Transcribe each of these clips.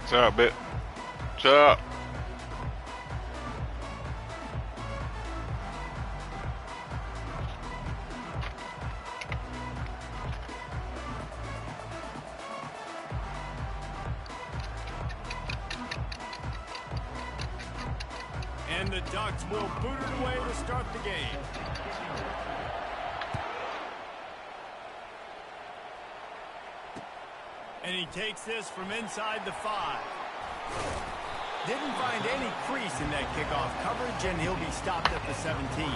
Shut up, bitch. Shut up. And the Ducks will boot it away to start the game. And he takes this from inside the 5. Didn't find any crease in that kickoff coverage, and he'll be stopped at the 17.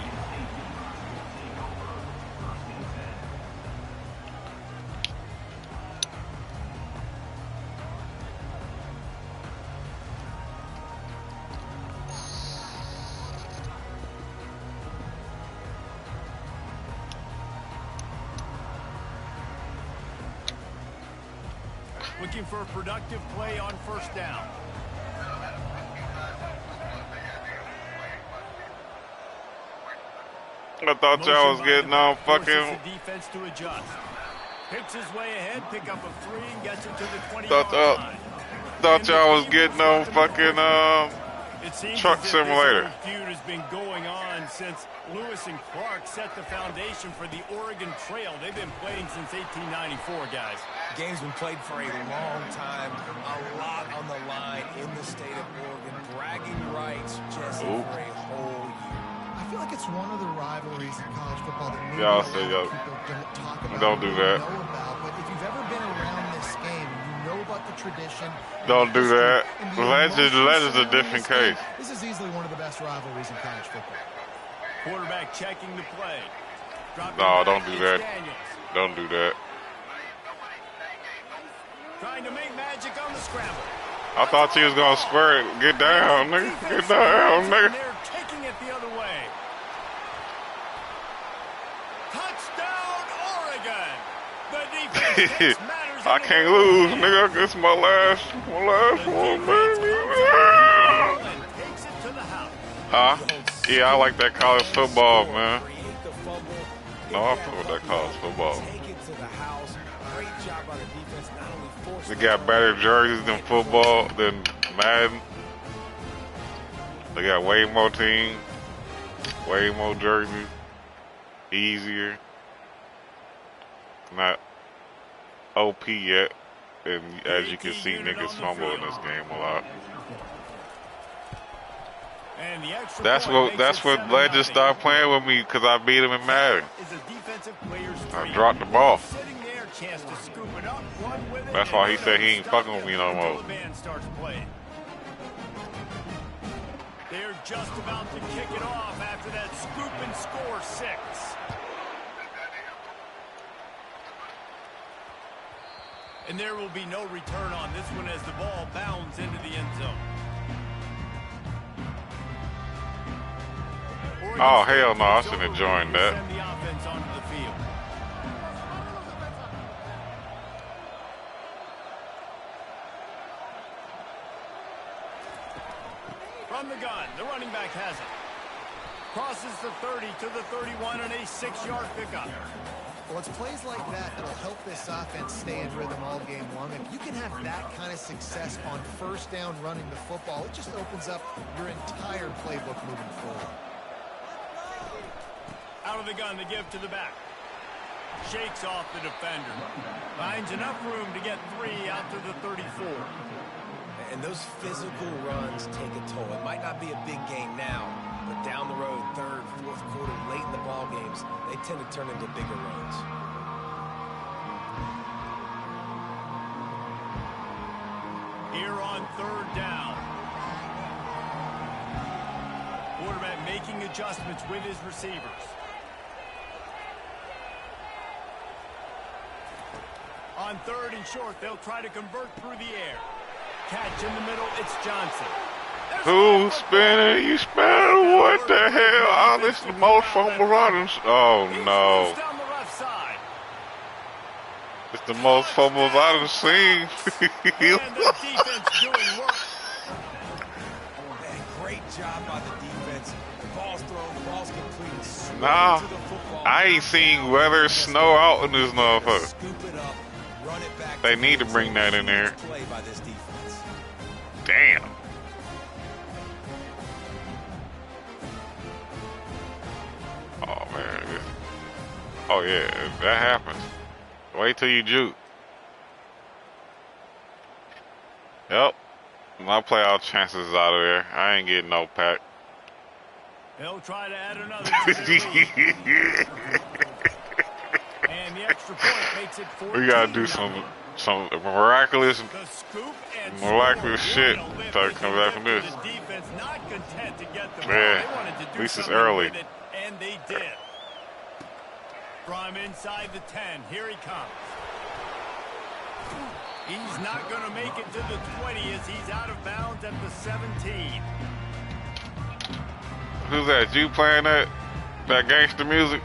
Looking for a productive play on first down. I thought y'all was getting on fucking. Defense to adjust. Picks his way ahead, pick up a 3 and gets it to the 20. Thought y'all was getting on fucking truck simulator. Feud has been going on since Lewis and Clark set the foundation for the Oregon Trail. They've been playing since 1894, guys. Game's been played for a long time, a lot on the line in the state of Oregon. Bragging rights, Jesse, for a whole year. I feel like it's one of the rivalries in college football that maybe Y'all people say don't talk about. don't do that. Know about, but if you've ever been around this game, you know about the tradition. Don't do that. Legend's a different case. This is easily one of the best rivalries in college football. Quarterback checking the play. No, don't do that. Don't do that. Trying to make magic on the scramble. I thought you was gonna square it. Get down, nigga. Get down, nigga. They're taking it the other way. Touchdown, Oregon. The defense matters. I can't lose, nigga. This is my last one, baby. Takes it to the house. Huh? Yeah, I like that college football, man. No, I fuck with that college football. They got better jerseys than football, than Madden. They got way more teams, way more jerseys, easier. Not OP yet, and as you can see, niggas fumble in this game a lot. That's what Legends started playing with me, because I beat him in Madden. I dropped the ball. That's why he said he ain't fucking with me no more. They're just about to kick it off after that scoop and score 6. And there will be no return on this one as the ball bounds into the end zone. Oh, hell no, I shouldn't have joined that. Send the offense onto the field. From the gun, the running back has it. Crosses the 30 to the 31 and a 6-yard pickup. Well, it's plays like that that'll help this offense stay in rhythm all game long. If you can have that kind of success on first down running the football, it just opens up your entire playbook moving forward. Out of the gun to give to the back. Shakes off the defender. Finds enough room to get 3 out to the 34. And those physical runs take a toll. It might not be a big game now, but down the road, third, fourth quarter, late in the ball games, they tend to turn into bigger runs. Here on third down. Quarterback making adjustments with his receivers. On third and short, they'll try to convert through the air. Catch in the middle, it's Johnson. Who's spinning? You spinning? What the hell? Oh, this is the most fumble runners. Oh, no. Down the left side. It's the most fumbles I've seen. And the defense doing work. Man, great job by the defense. The ball's thrown, the ball's completed. Nah, I ain't seen weather, snow out in this motherfucker. Scoop it up, run it back. They need to bring that in there. Play by this defense. Damn. Oh, man. Oh, yeah. That happens. Wait till you juke. Yep. My playoff chances is out of there. I ain't getting no pack. He'll try to add another to the lead. And the extra point makes it 14. We gotta do some miraculous shit to come back from this. The defense not content to get the ball. Yeah, They wanted to do at least it's something early. with it, and they did. From inside the 10, here he comes. He's not going to make it to the 20 as he's out of bounds at the 17. Who's that? You playing that gangster music?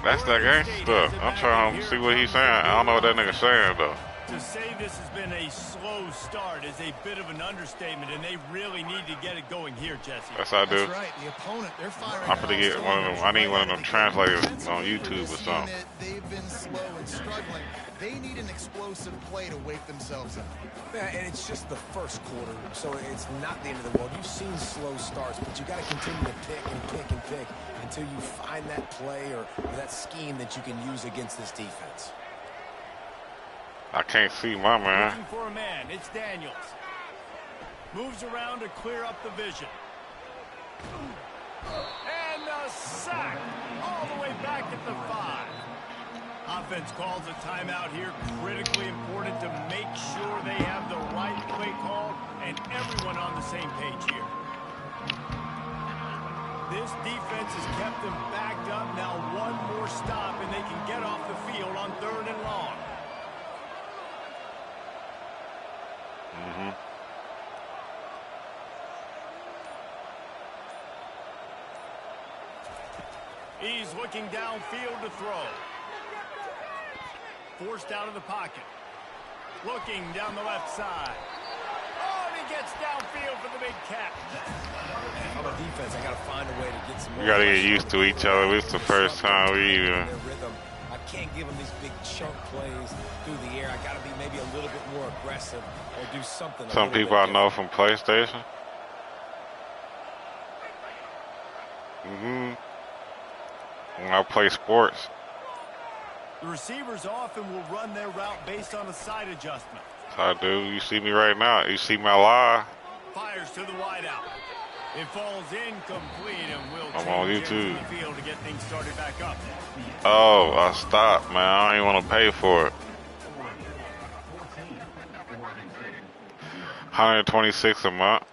That's that gangster stuff. I'm trying to see what he's saying. I don't know what that nigga saying though. To say this has been a slow start is a bit of an understatement, and they really need to get it going here, Jesse. That's how I do. That's right. The opponent, they're firing. I'm gonna get one of them. I need one of them translators on YouTube or something. They've been slow and struggling. They need an explosive play to wake themselves up. Yeah, and it's just the first quarter, so it's not the end of the world. You've seen slow starts, but you got to continue to pick and pick and pick until you find that play or that scheme that you can use against this defense. I can't see my man. Looking for a man. It's Daniels. Moves around to clear up the vision. And a sack all the way back at the 5. Offense calls a timeout here. Critically important to make sure they have the right play call and everyone on the same page here. This defense has kept them backed up. Now one more stop and they can get off the field on 3rd and long. He's looking downfield to throw. Forced out of the pocket. Looking down the left side. Oh, and he gets downfield for the big catch. On the defense, I got to find a way to get some. We gotta get used to each other. It's the first time we even. I can't give them these big chunk plays through the air. I got to be maybe a little bit more aggressive or do something. Some people I know from PlayStation. When I play sports. The receivers often will run their route based on a side adjustment. I do. You see me right now. You see my lie. Fires to the wideout. It falls incomplete and will I'm on change YouTube. into the field to get things started back up. Oh, I stopped, man. I don't even want to pay for it. 126 a month.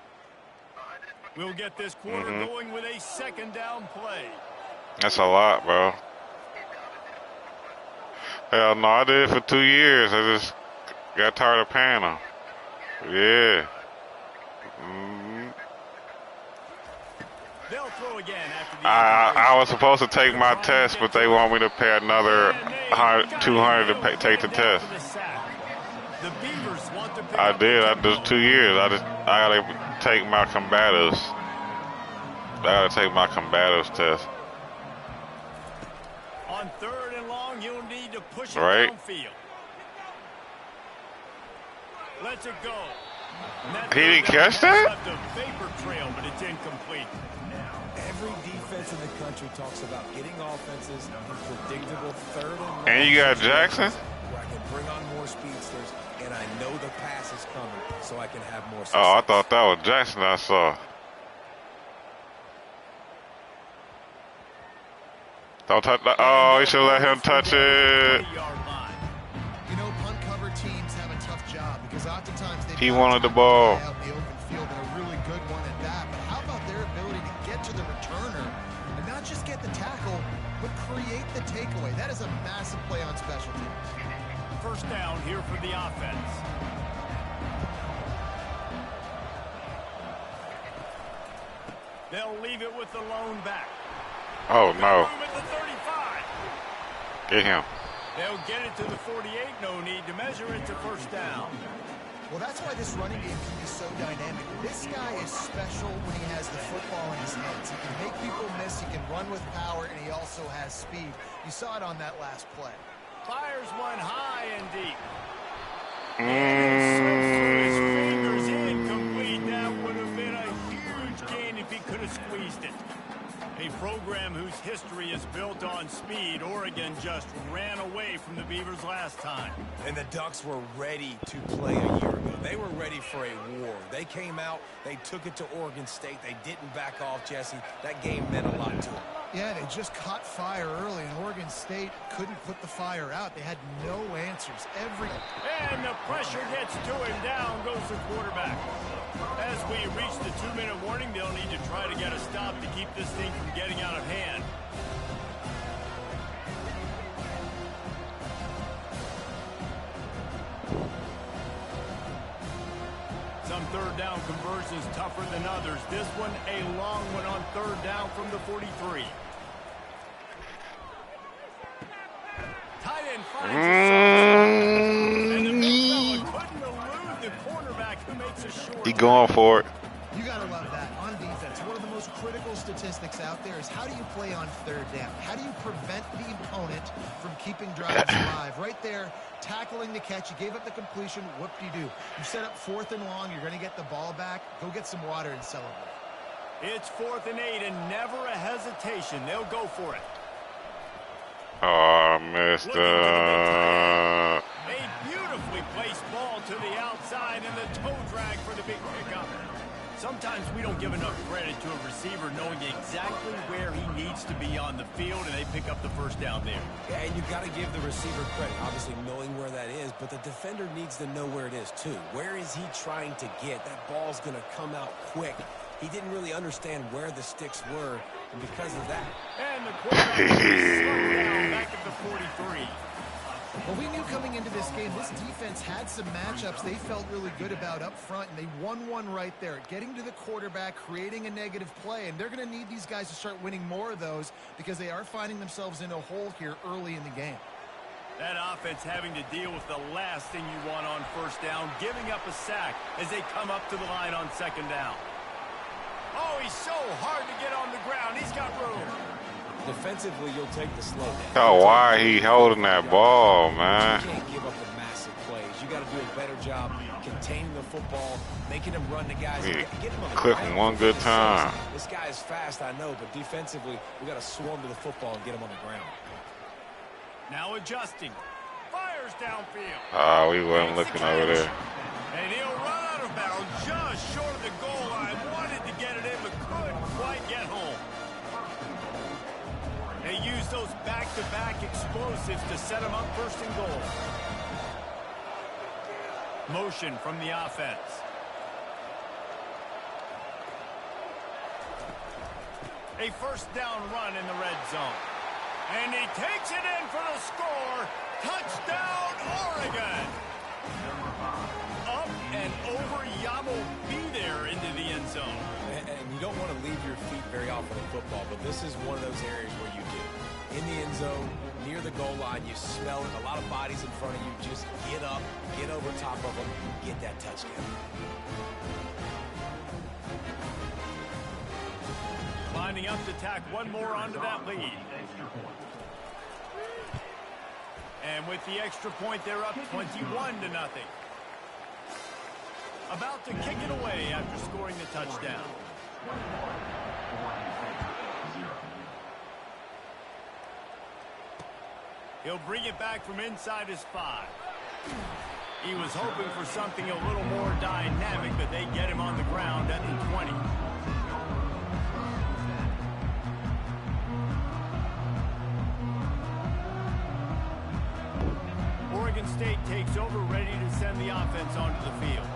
We'll get this quarter going with a 2nd down play. That's a lot, bro. Hell no, I did it for 2 years. I just got tired of paying them. Yeah. They'll throw again after the I was supposed to take my test, but they want me to pay another $200 to take the test. The Beavers want to pick I up did. I the did 2 years. I gotta take my combatives. I gotta take my combatives test. On 3rd and long, you'll need to push it Right. downfield. Lets it go. He didn't catch that? Left a vapor trail, but it's incomplete. Every defense in the country talks about getting offenses in predictable 3rd and long. And you got Jackson? Where I can bring on more speedsters, and I know the pass is coming, so I can have more success. Oh, I thought that was Jackson I saw. Don't touch that. Oh, he should let him touch it. 20-yard line. You know, punt cover teams have a tough job because oftentimes they He wanted the ball. out in the open field and a really good one at that. But how about their ability to get to the returner and not just get the tackle, but create the takeaway? That is a massive play on special teams. 1st down here for the offense. They'll leave it with the lone back. Oh, no. Room at the 35. Get him. They'll get it to the 48. No need to measure it to 1st down. Well, that's why this running game can be so dynamic. This guy is special when he has the football in his hands. He can make people miss, he can run with power, and he also has speed. You saw it on that last play. Fires one high and deep. His fingers incomplete. That would have been a huge gain if he could have squeezed it. A program whose history is built on speed. Oregon just ran away from the Beavers last time. And the Ducks were ready to play a year ago. They were ready for a war. They came out, they took it to Oregon State. They didn't back off, Jesse. That game meant a lot to them. Yeah, they just caught fire early, and Oregon State couldn't put the fire out. They had no answers. And the pressure gets to him. Down goes the quarterback. As we reach the 2-minute warning, they'll need to try to get a stop to keep this thing from getting out of hand. Some third down conversions tougher than others. This one a long one on third down from the 43. Tight end finds and the big fella couldn't elude the cornerback who makes a short. He going for it. You got to love that. On defense, one of the most critical statistics out there is how do you play on third down? How do you prevent the opponent from keeping drives alive? Right there, tackling the catch. You gave up the completion. Whoop-de-doo. You set up 4th and long. You're going to get the ball back. Go get some water and celebrate. It's 4th and 8 and never a hesitation. They'll go for it. Oh, missed A beautifully placed ball to the outside and the toe drag for the big pickup. Sometimes we don't give enough credit to a receiver knowing exactly where he needs to be on the field, and they pick up the first down there. Yeah, and you got to give the receiver credit, obviously knowing where that is, but the defender needs to know where it is too. Where is he trying to get? That ball's going to come out quick. He didn't really understand where the sticks were, and because of that. And the quarterback slowed down back at the 43. Well, we knew coming into this game, this defense had some matchups they felt really good about up front, and they won one right there. Getting to the quarterback, creating a negative play, and they're going to need these guys to start winning more of those because they are finding themselves in a hole here early in the game. That offense having to deal with the last thing you want on first down, giving up a sack as they come up to the line on second down. Oh, he's so hard to get on the ground. He's got room. Defensively, you'll take the slow down. Oh, why he holding that ball, man? You can't give up the massive plays. You got to do a better job containing the football, making him run the guys. Yeah. Get him on the Clip ground. him one good time. This guy is fast, I know, but defensively, we got to swarm to the football and get him on the ground. Now adjusting. Fires downfield. Oh, we wasn't looking over there. And he'll run out of bounds just short of the goal line. Wanted to get it in, but couldn't quite get home. They use those back-to-back explosives to set them up first and goal. Motion from the offense. A first down run in the red zone. And he takes it in for the score. Touchdown, Oregon. Up and over, Yamo be there into the end zone. And you don't want to leave your feet very often in football, but this is one of those areas where you do. In the end zone, near the goal line, you smell it. A lot of bodies in front of you. Just get up, get over top of them, get that touchdown. Lining up to tack one more onto that lead. And with the extra point, they're up 21-0. About to kick it away after scoring the touchdown. He'll bring it back from inside his 5. He was hoping for something a little more dynamic, but they get him on the ground at the 20. Oregon State takes over, ready to send the offense onto the field.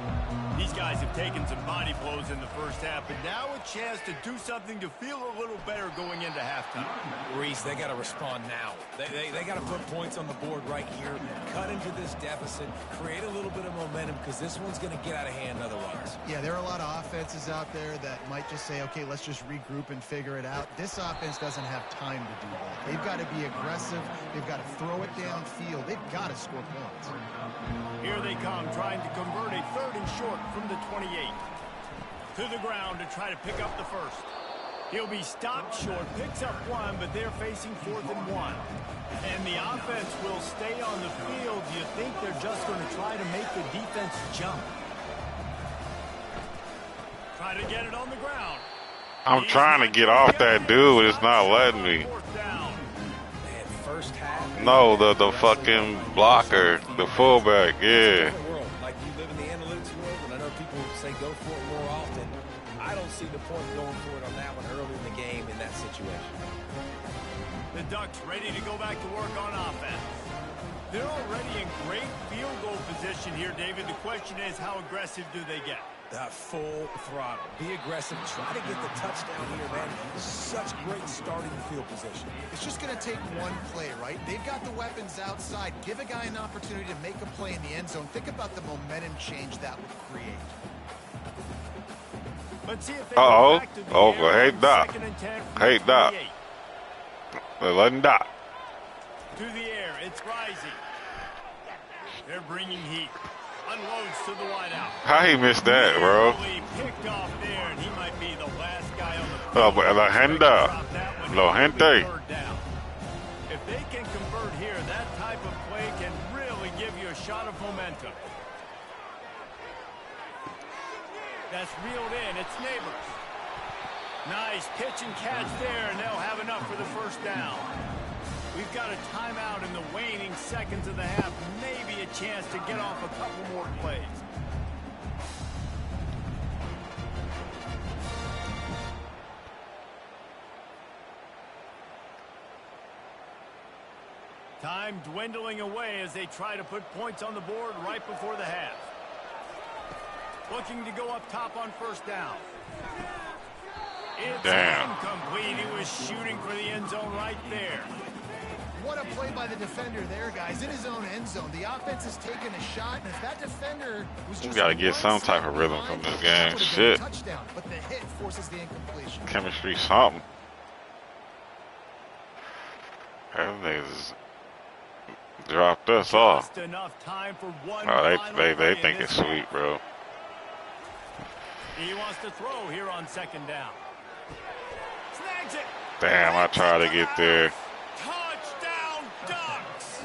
These guys have taken some body blows in the first half, but now a chance to do something to feel a little better going into halftime. Reese, they got to respond now. They got to put points on the board right here, cut into this deficit, create a little bit of momentum because this one's going to get out of hand otherwise. Yeah, there are a lot of offenses out there that might just say, okay, let's just regroup and figure it out. This offense doesn't have time to do that. They've got to be aggressive. They've got to throw it downfield. They've got to score points. Here they come, trying to convert a 3rd and short from the 28. To the ground to try to pick up the first. He'll be stopped short, picks up 1, but they're facing 4th and 1. And the offense will stay on the field. You think they're just going to try to make the defense jump. Try to get it on the ground. I'm trying to get off that dude, it's not letting me. Man, first half. No, the fucking blocker, the fullback, yeah. Like you live in the analytics world, and I know people say go for it more often. I don't see the point of going for it on that one early in the game in that situation. The Ducks ready to go back to work on offense. They're already in great field goal position here, David. The question is, how aggressive do they get? Full throttle. Be aggressive. Try to get the touchdown here, man. Such great starting field position. It's just going to take one play, right? They've got the weapons outside. Give a guy an opportunity to make a play in the end zone. Think about the momentum change that would create. Let's see if they Uh-oh. go back to the Oh, air hey, on Doc. 2nd and 10 from Hey, the Doc. 28. They're letting Doc. To the air, it's rising. They're bringing heat. Unloads to the wideout. How he missed that, bro? Really picked off there, and he might be the last guy on the Oh, field. but La Henda. Drop that one. La Gente. Third down. If they can convert here, that type of play can really give you a shot of momentum. That's reeled in. It's Neighbors. Nice pitch and catch there, and they'll have enough for the first down. We've got a timeout in the waning seconds of the half. Maybe a chance to get off a couple more plays. Time dwindling away as they try to put points on the board right before the half. Looking to go up top on first down. It's incomplete. He was shooting for the end zone right there. What a play by the defender there, guys. In his own end zone. The offense has taken a shot, and if that defender was just... We gotta get some type of rhythm from this game. Shit. Touchdown, but the hit forces the incompletion. Chemistry something. Everything's dropped us off. Just enough time for one Oh, final they play think in it's this sweet, bro. He wants to throw here on second down. Snags it. Damn, I tried to get there. Touchdown, Ducks.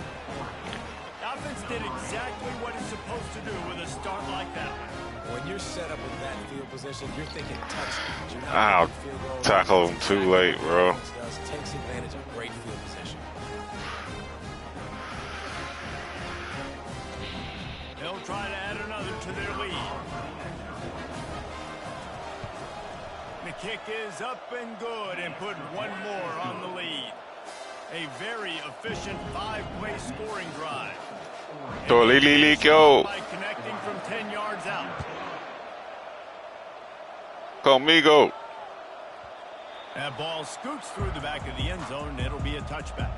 The offense did exactly what it's supposed to do with a start like that. When you're set up in that field position, you're thinking touchdown. You're not I'll thinking field goal. tackle him too late, bro. Takes advantage of great field position. They'll try to add another to their lead. The kick is up and good and put one more on the lead. A very efficient 5-play scoring drive. Tolilico. By connecting from 10 yards out. Conmigo. That ball scoots through the back of the end zone, and it'll be a touchback.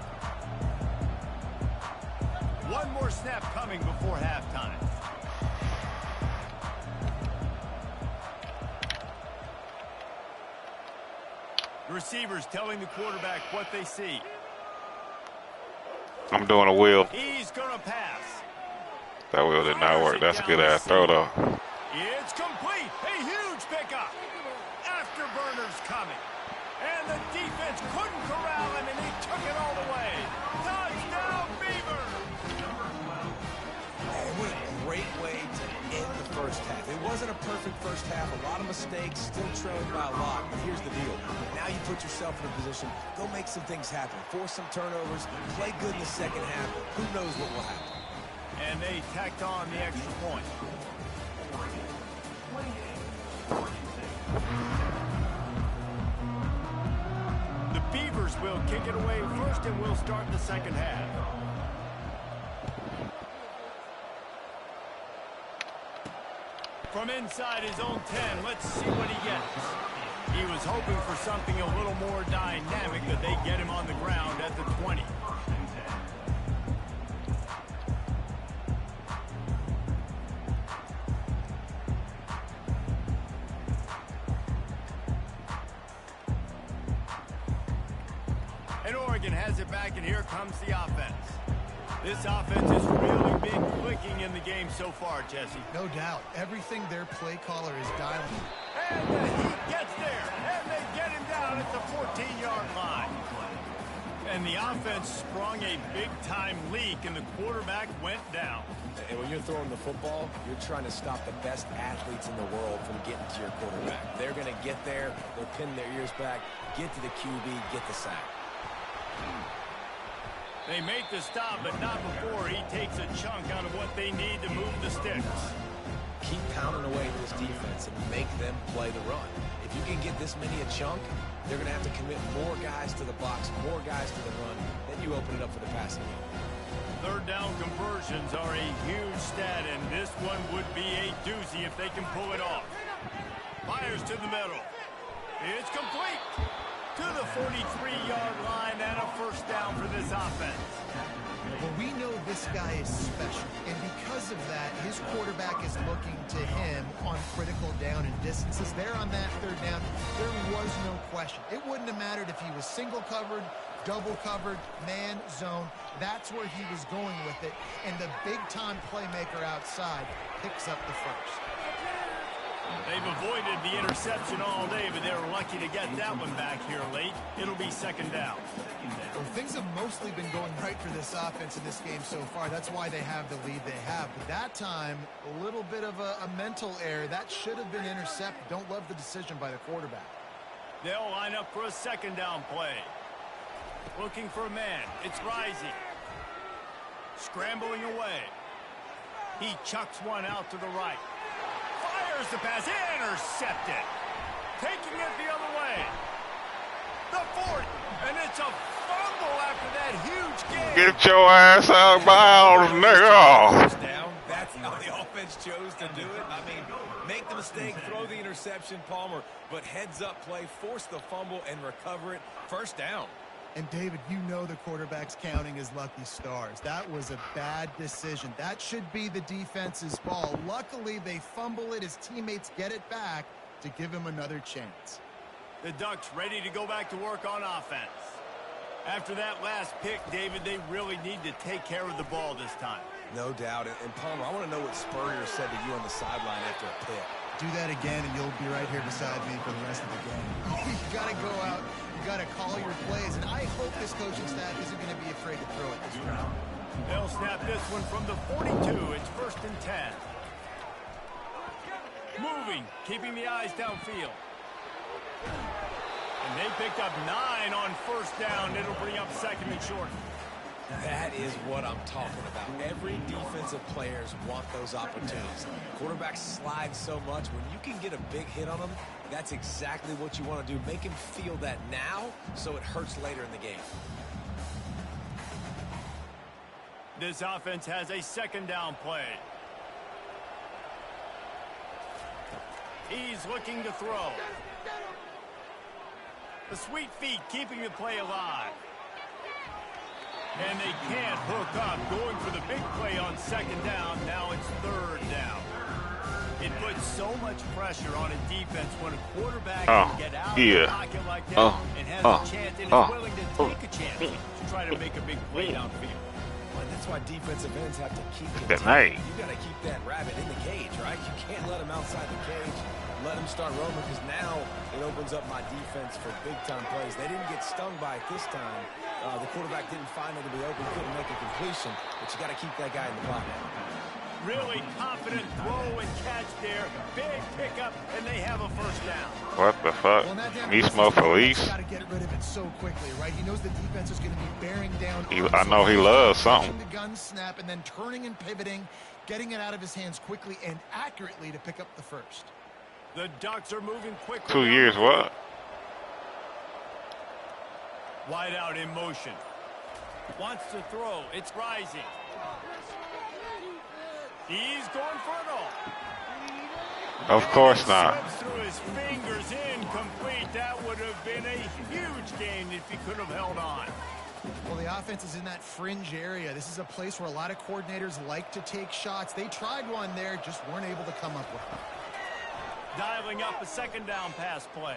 One more snap coming before halftime. The receivers telling the quarterback what they see. I'm doing a wheel. He's going to pass. That wheel did not work. That's a good ass throw, though. It's complete. A huge pickup. Afterburners coming. And the defense couldn't corral him, and he took it all the way. Touchdown, Beavers! Man, what a great way to end the first half. It wasn't a perfect first half. A lot of mistakes, still trailing by a lot. But here's the deal. Now you put yourself in a position, go make some things happen. Force some turnovers, play good in the second half. Who knows what will happen? And they tacked on the extra point. The Beavers will kick it away first, and we'll start the second half. From inside his own 10, let's see what he gets. He was hoping for something a little more dynamic, but they get him on the ground at the 20. And Oregon has it back, and here comes the offense. This offense is really big clicking in the game so far, Jesse. No doubt. Everything their play caller is dialing. And the Heat gets there, and they get him down at the 14-yard line. And the offense sprung a big-time leak, and the quarterback went down. And when you're throwing the football, you're trying to stop the best athletes in the world from getting to your quarterback. They're going to get there, they'll pin their ears back, get to the QB, get the sack. They make the stop, but not before he takes a chunk out of what they need to move the sticks. Keep pounding away at this defense and make them play the run. If you can get this many a chunk, they're going to have to commit more guys to the box, more guys to the run. Then you open it up for the passing game. Third down conversions are a huge stat, and this one would be a doozy if they can pull it off. Fires to the middle. It's complete to the 43-yard line, and a first down for this offense. Well, we know this guy is special, and because of that, his quarterback is looking to him on critical down and distances. There on that third down, there was no question. It wouldn't have mattered if he was single covered, double covered, man, zone. That's where he was going with it, and the big-time playmaker outside picks up the first. They've avoided the interception all day, but they were lucky to get that one back here late. It'll be second down. Well, things have mostly been going right for this offense in this game so far. That's why they have the lead they have. But that time, a little bit of a mental error. That should have been intercepted. Don't love the decision by the quarterback. They'll line up for a second down play. Looking for a man. It's Rising. Scrambling away. He chucks one out to the right. Fires the pass. Intercepted. Taking it the other way. The 40. And it's a fumble after that huge game. Get your ass out of bounds, nigga. That's how the offense chose to do it. I mean, make the mistake, throw the interception, Palmer, but heads-up play, force the fumble, and recover it. First down. And, David, you know the quarterback's counting his lucky stars. That was a bad decision. That should be the defense's ball. Luckily, they fumble it. His teammates get it back to give him another chance. The Ducks ready to go back to work on offense. After that last pick, David, they really need to take care of the ball this time. No doubt. And Palmer, I want to know what Spurrier said to you on the sideline after a pick. Do that again, and you'll be right here beside me for the rest of the game. You got to go out. You got to call your plays, and I hope this coaching staff isn't going to be afraid to throw it this round. They'll snap this one from the 42. It's 1st and 10. Moving, keeping the eyes downfield. And they picked up 9 on first down. It'll bring up 2nd and short. That is what I'm talking about. Every defensive players want those opportunities. Quarterbacks slide so much. When you can get a big hit on them, that's exactly what you want to do. Make him feel that now so it hurts later in the game. This offense has a second down play. He's looking to throw. The sweet feet keeping the play alive. And they can't hook up. Going for the big play on second down. Now it's third down. It puts so much pressure on a defense when a quarterback can get out of the pocket like that and has a chance and is willing to take a chance to try to make a big play downfield. Well, that's why defensive ends have to keep Good night. You got to keep that rabbit in the cage, right? You can't let him outside the cage. Let him start roaming, because now it opens up my defense for big-time plays. They didn't get stung by it this time. The quarterback didn't find it to be open, couldn't make a completion, but you got to keep that guy in the pocket. Really confident throw and catch there. Big pickup, and they have a first down. What the fuck? Mismo Feliz? Got to get rid of it so quickly, right? He knows the defense is going to be bearing down. I know he loves something. The gun snap and then turning and pivoting, getting it out of his hands quickly and accurately to pick up the first. The Ducks are moving quickly. 2 years, what? Wide out in motion. Wants to throw. It's Rising. He's going for it all. Of course not. Slips through his fingers, incomplete. That would have been a huge gain if he could have held on. Well, the offense is in that fringe area. This is a place where a lot of coordinators like to take shots. They tried one there, just weren't able to come up with it. Dialing up a second down pass play.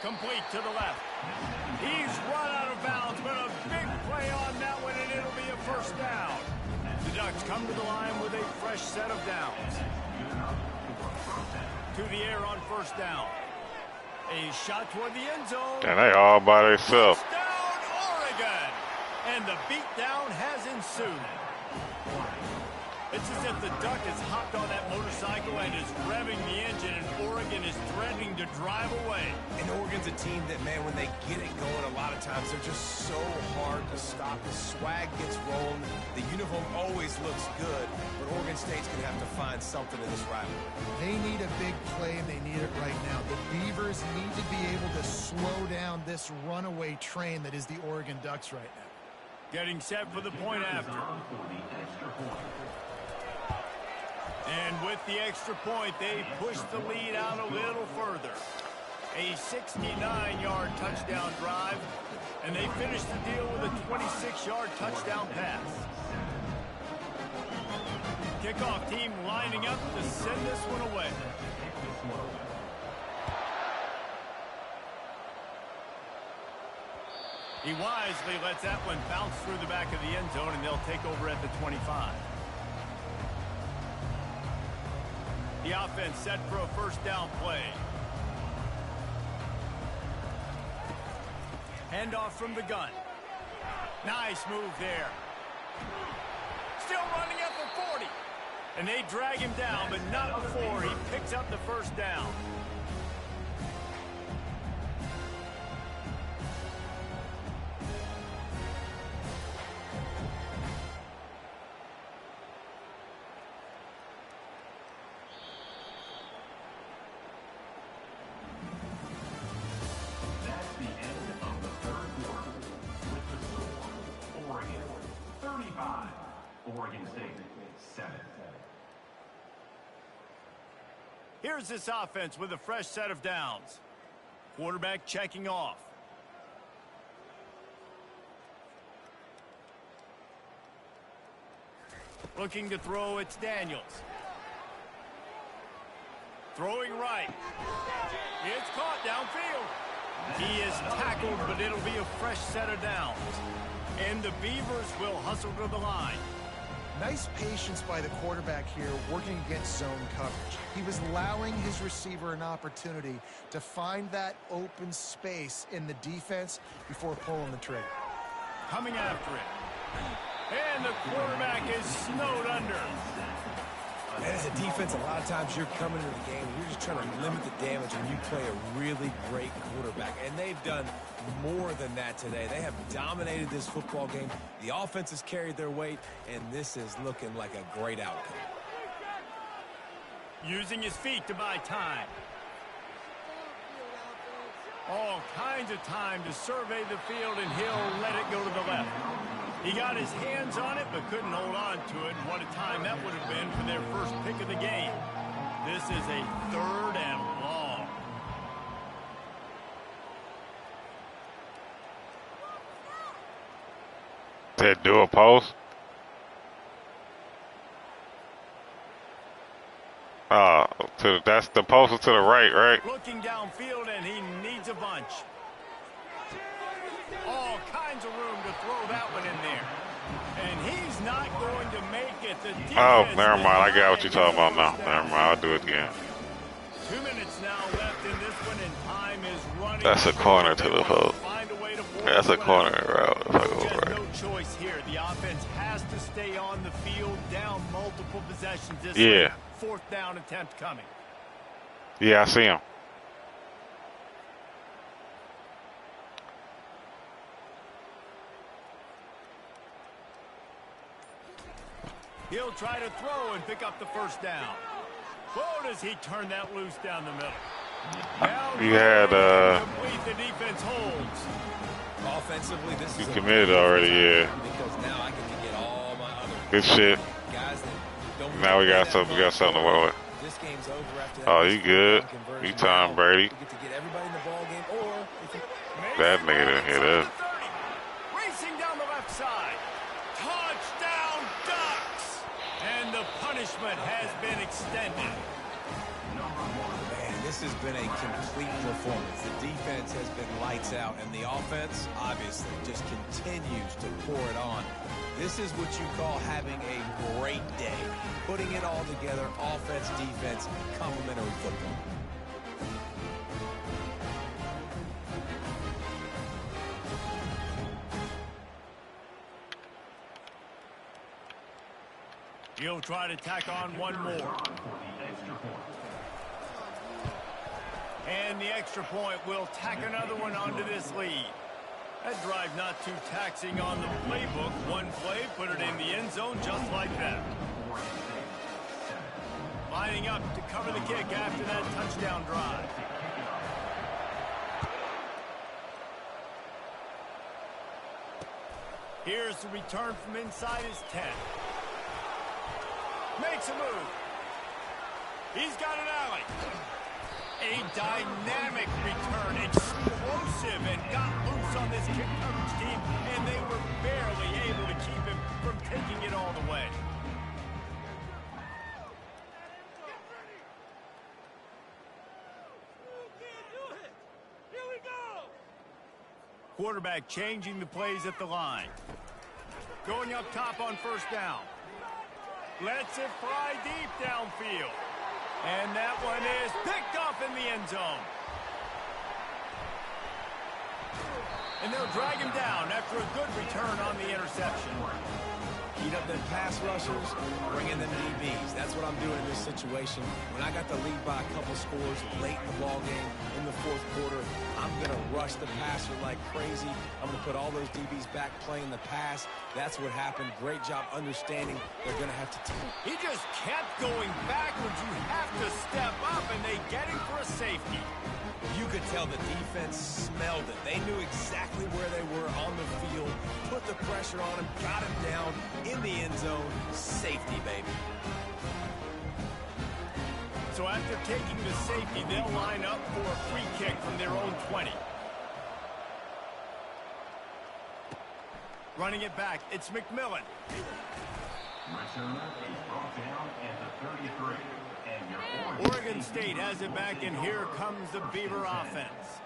Complete to the left. He's run out of bounds, but a big play on that one, and it'll be a first down. come to the line with a fresh set of downs. To the air on first down. A shot toward the end zone. And they all by themselves. Touchdown, Oregon! And the beatdown has ensued. It's as if the Duck has hopped on that motorcycle and is revving the engine, and Oregon is threatening to drive away. And Oregon's a team that, man, when they get it going, a lot of times they're just so hard to stop. The swag gets rolling. The uniform always looks good, but Oregon State's going to have to find something in this rivalry. They need a big play, and they need it right now. The Beavers need to be able to slow down this runaway train that is the Oregon Ducks right now. Getting set for the point after. And with the extra point, they push the lead out a little further. A 69-yard touchdown drive, and they finish the deal with a 26-yard touchdown pass. Kickoff team lining up to send this one away. He wisely lets that one bounce through the back of the end zone, and they'll take over at the 25. The offense set for a first down play. Handoff from the gun. Nice move there. Still running at the 40. And they drag him down, but not before he picks up the first down. Oregon State, 7. Here's this offense with a fresh set of downs. Quarterback checking off. Looking to throw, it's Daniels. Throwing right. It's caught downfield. He is tackled, but it'll be a fresh set of downs. And the Beavers will hustle to the line. Nice patience by the quarterback here, working against zone coverage. He was allowing his receiver an opportunity to find that open space in the defense before pulling the trigger. Coming after it. And the quarterback is snowed under. And as a defense, a lot of times you're coming into the game and you're just trying to limit the damage when you play a really great quarterback. And they've done more than that today. They have dominated this football game. The offense has carried their weight, and this is looking like a great outcome. Using his feet to buy time. All kinds of time to survey the field, and he'll let it go to the left. He got his hands on it, but couldn't hold on to it. And what a time that would have been for their first pick of the game. This is a 3rd and long. That dual post. That's the post to the right? Looking downfield, and he needs a bunch. All kinds of room to throw that one in there. And he's not going to make it. The defense Never mind. I got what you're talking about now. Never mind. I'll do it again. 2 minutes now left in this one, and time is running. That's a corner to the hook. That's a corner route. If I go right. No choice here. The offense has to stay on the field, down multiple possessions. This Yeah. 4th down attempt coming. Yeah, I see him. He'll try to throw and pick up the first down. Whoa, does he turn that loose down the middle? You had complete, the defense holds. Offensively, this is committed already, yeah. Because now I can get all my other Good shit. guys that don't Now we got something to work with. This game's over after that. Oh, you good. You Tom Brady. You get to get everybody in the ball game, or if you That nigga didn't hit us. Racing down the left side. Touchdown, Ducks! And the punishment has been extended. Man, this has been a complete performance. The defense has been lights out, and the offense, obviously, just continues to pour it on. This is what you call having a great day. Putting it all together, offense, defense, complementary football. He'll try to tack on one more. And the extra point will tack another one onto this lead. That drive not too taxing on the playbook. One play, put it in the end zone just like that. Lining up to cover the kick after that touchdown drive. Here's the return from inside his 10. Makes a move. He's got an alley. A dynamic return, explosive, and got loose on this kick coverage team, and they were barely able to keep him from taking it all the way. Quarterback changing the plays at the line. Going up top on first down. Lets it fly deep downfield. And that one is picked off in the end zone. And they'll drag him down after a good return on the interception. Heat up them pass rushers, bring in them DBs. That's what I'm doing in this situation. When I got the lead by a couple scores late in the ball game, in the fourth quarter, I'm going to rush the passer like crazy. I'm going to put all those DBs back playing the pass. That's what happened. Great job understanding they're going to have to take. He just kept going backwards. You have to step up, and they get him for a safety. You could tell the defense smelled it. They knew exactly where they were on the field, put the pressure on him, got him down in the end zone. Safety, baby. So after taking the safety, they'll line up for a free kick from their own 20. Running it back, it's McMillan. Return is brought down at the 33. And your Oregon State has it back, and here comes the Beaver offense.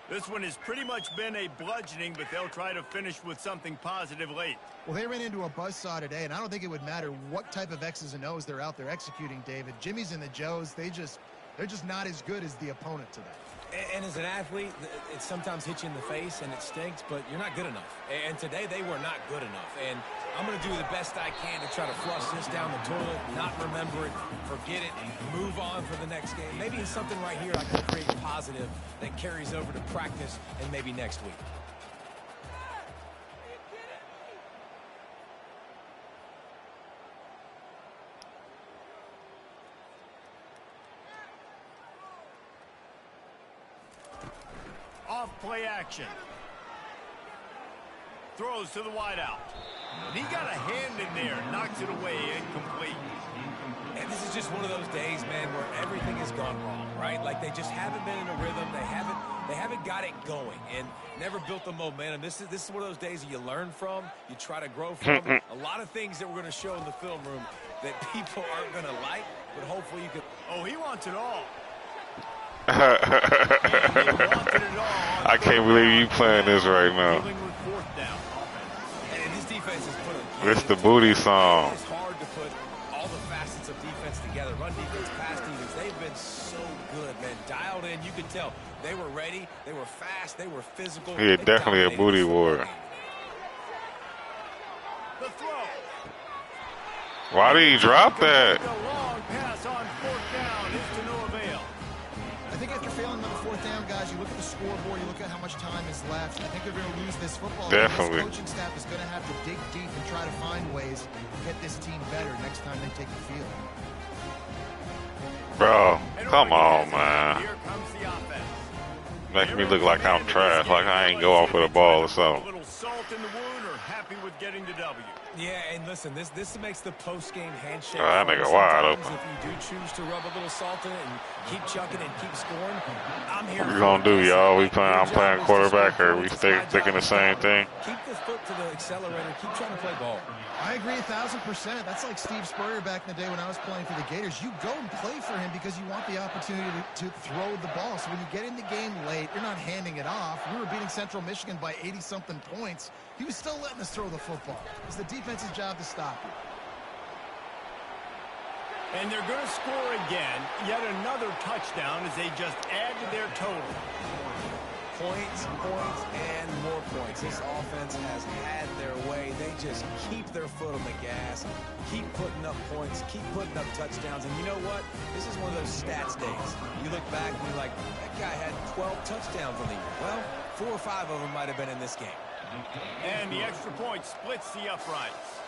This one has pretty much been a bludgeoning, but they'll try to finish with something positive late. Well, they ran into a buzzsaw today, and I don't think it would matter what type of X's and O's they're out there executing, David. Jimmy's and the Joes, they're just not as good as the opponent today. And as an athlete, it sometimes hits you in the face and it stinks, but you're not good enough. And today they were not good enough. And I'm going to do the best I can to try to flush this down the toilet, not remember it, forget it, move on for the next game. Maybe it's something right here I can create positive that carries over to practice and maybe next week. Off play action. Throws to the wideout. He got a hand in there, knocks it away, incomplete. And this is just one of those days, man, where everything has gone wrong, right? Like they just haven't been in a rhythm. They haven't got it going and never built the momentum. This is one of those days that you learn from, you try to grow from. A lot of things that we're going to show in the film room that people aren't going to like, but hopefully you can. Oh, he wants it all. I can't believe you playing this right now. And this defense is put It's the booty song. It's hard to put all the facets of defense together. Run defense, pass defense. They've been so good, man. Dialed in. You could tell they were ready. They were fast. They were physical. Yeah, definitely a booty war. The throw. Why did he drop that? The long pass on fourth down is to no avail. I think after failing on the fourth down, guys, you look at the scoreboard, you look at how much time is left. I think they're going to lose this football game. Definitely. This coaching staff is going to have to dig deep and try to find ways to get this team better next time they take the field. Bro, come on, man. Here comes the offense. Making me look like I'm trash, like I ain't go off with a ball or A something. little salt in the wound, or happy with getting the W. Yeah, and listen, this makes the post-game handshake. Oh, that fun. nigga wide Sometimes open. If you do choose to rub a little salt in it and keep chucking and keep scoring, I'm here. What we gonna do, y'all? I'm playing quarterback, or we sticking the same thing? Keep the foot to the accelerator. Keep trying to play ball. I agree 1,000%. That's like Steve Spurrier back in the day when I was playing for the Gators. You go and play for him because you want the opportunity to throw the ball. So when you get in the game late, you're not handing it off. We were beating Central Michigan by 80-something points. He was still letting us throw the football. It's the defense's job to stop you. And they're going to score again. Yet another touchdown as they just add to their total. Points, points, and more points. This offense has had their way. They just keep their foot on the gas, keep putting up points, keep putting up touchdowns. And you know what? This is one of those stats days. You look back and you're like, that guy had 12 touchdowns on the year. Well, 4 or 5 of them might have been in this game. And the extra point splits the uprights.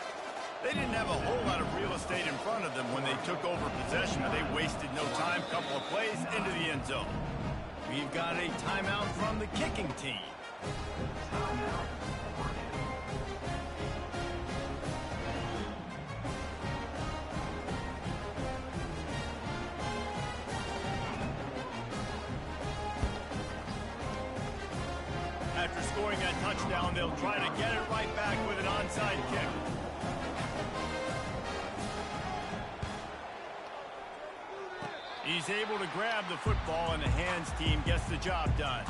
They didn't have a whole lot of real estate in front of them when they took over possession. They wasted no time, couple of plays into the end zone. We've got a timeout from the kicking team. After scoring that touchdown, they'll try to get it right back with an onside kick. He's able to grab the football, and the hands team gets the job done.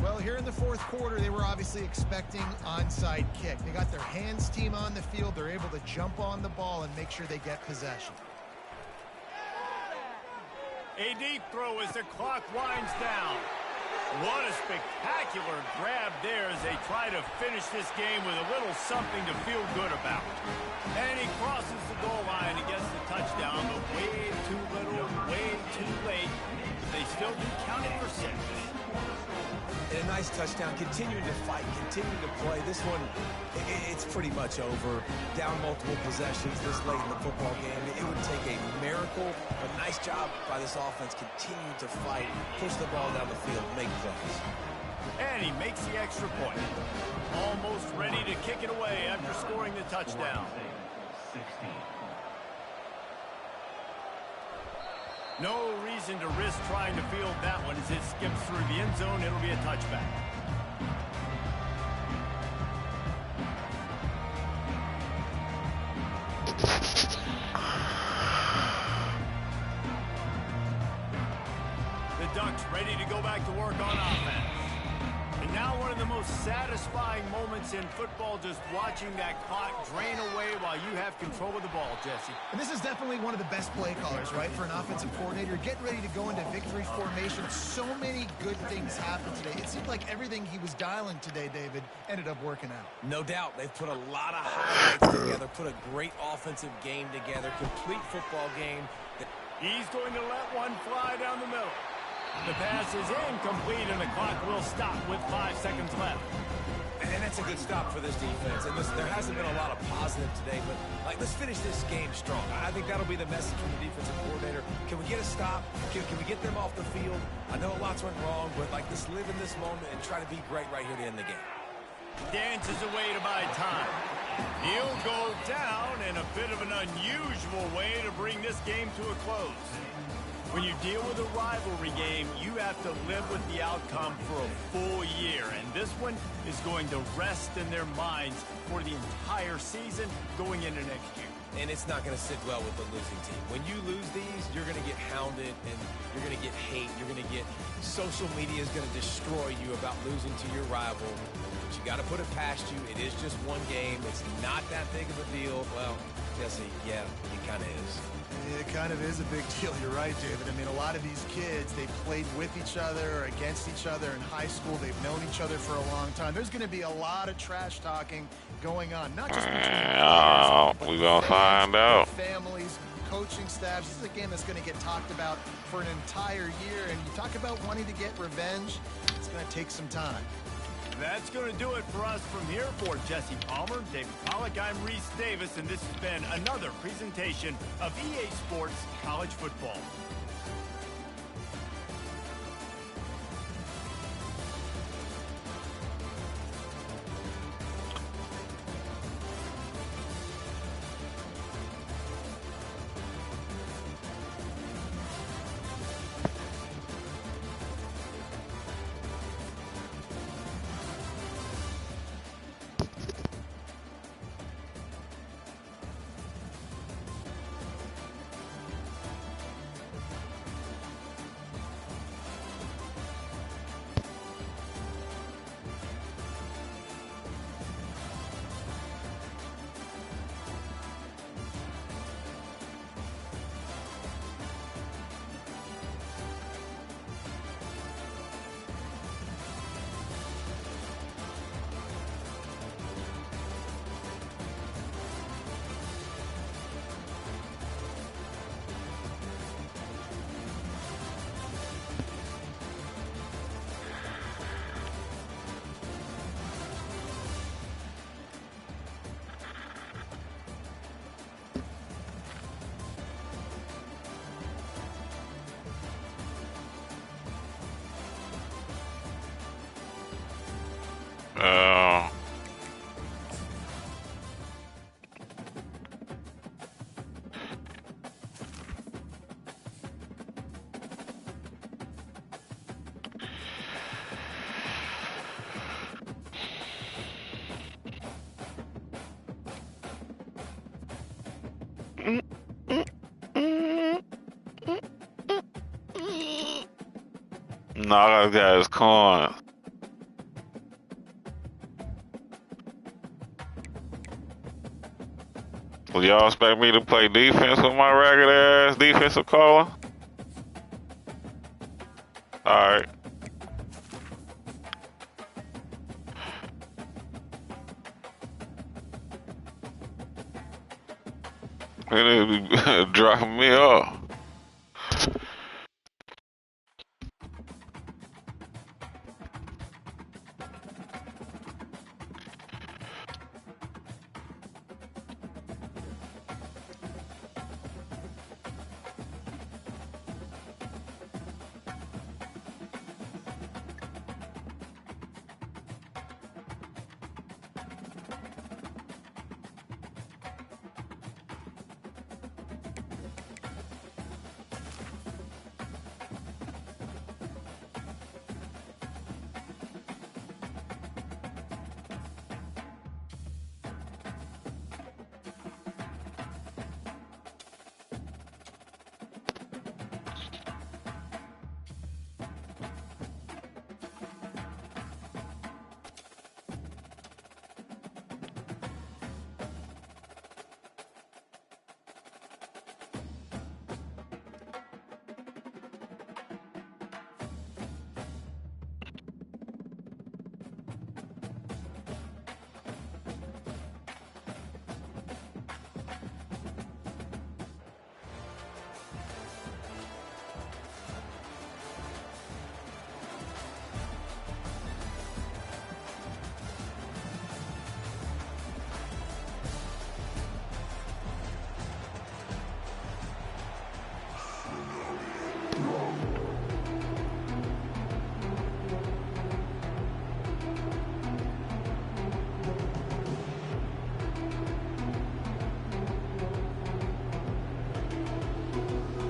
Well, here in the fourth quarter, they were obviously expecting onside kick. They got their hands team on the field. They're able to jump on the ball and make sure they get possession. A deep throw as the clock winds down. What a spectacular grab there as they try to finish this game with a little something to feel good about. And he crosses the goal line and gets the touchdown, but way too little, way too late. They still do count it for 6. And a nice touchdown, continuing to fight, continuing to play. This one, it's pretty much over. Down multiple possessions this late in the football game. It would take a miracle, but nice job by this offense continuing to fight, push the ball down the field, make plays. And he makes the extra point. Almost ready to kick it away after scoring the touchdown. 16. No reason to risk trying to field that one as it skips through the end zone. It'll be a touchback. The Ducks ready to go back to work on offense. And now one of the most satisfying moments in football, just watching that clock drain away while you have control of the ball, Jesse. And this is definitely one of the best play callers, right, for an offensive coordinator. Getting ready to go into victory formation. So many good things happened today. It seemed like everything he was dialing today, David, ended up working out. No doubt. They've put a lot of highlights together, put a great offensive game together, complete football game. He's going to let one fly down the middle. The pass is incomplete, and the clock will stop with 5 seconds left. And that's a good stop for this defense. And listen, there hasn't been a lot of positive today, but let's finish this game strong. I think that'll be the message from the defensive coordinator. Can we get a stop? Can we get them off the field? I know lots went wrong, but let's live in this moment and try to be great right here to end the game. Dances away to buy time. He'll go down in a bit of an unusual way to bring this game to a close. When you deal with a rivalry game, you have to live with the outcome for a full year. And this one is going to rest in their minds for the entire season going into next year. And it's not going to sit well with the losing team. When you lose these, you're going to get hounded and you're going to get hate. You're going to get social media is going to destroy you about losing to your rival. But you got to put it past you. It is just one game. It's not that big of a deal. Well, Jesse, yeah, it kind of is. It kind of is a big deal. You're right, David. I mean, a lot of these kids, they played with each other or against each other in high school. They've known each other for a long time. There's going to be a lot of trash talking going on, not just between we're going to find out. Families, coaching staffs. This is a game that's going to get talked about for an entire year. And you talk about wanting to get revenge, it's going to take some time. That's going to do it for us from here. For Jesse Palmer, David Pollack, I'm Reese Davis, and this has been another presentation of EA Sports College Football. No, I got his corn. Well, y'all expect me to play defense with my ragged ass defensive caller? Alright. They need to be dropping me off.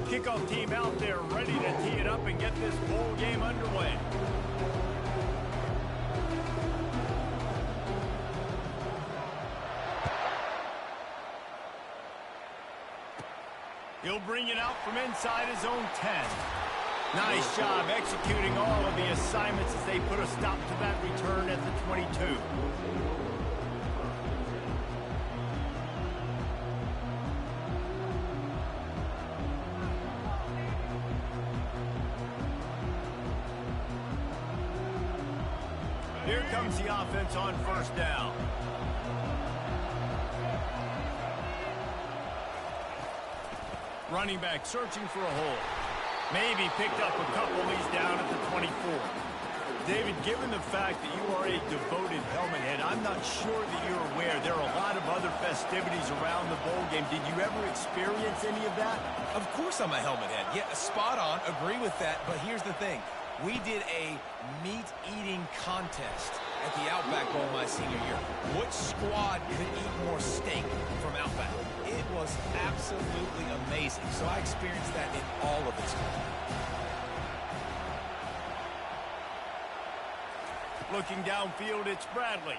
Kickoff team out there ready to tee it up and get this bowl game underway. He'll bring it out from inside his own 10. Nice job executing all of the assignments as they put a stop to that return at the 22. Here comes the offense on first down. Running back searching for a hole. Maybe picked up a couple. He's down at the 24. David, given the fact that you are a devoted helmet head, I'm not sure that you're aware there are a lot of other festivities around the bowl game. Did you ever experience any of that? Of course I'm a helmet head. Yeah, spot on. Agree with that. But here's the thing. We did a meat-eating contest at the Outback Bowl my senior year. Which squad could eat more steak from Outback? It was absolutely amazing. So I experienced that in all of its glory. Looking downfield, it's Bradley.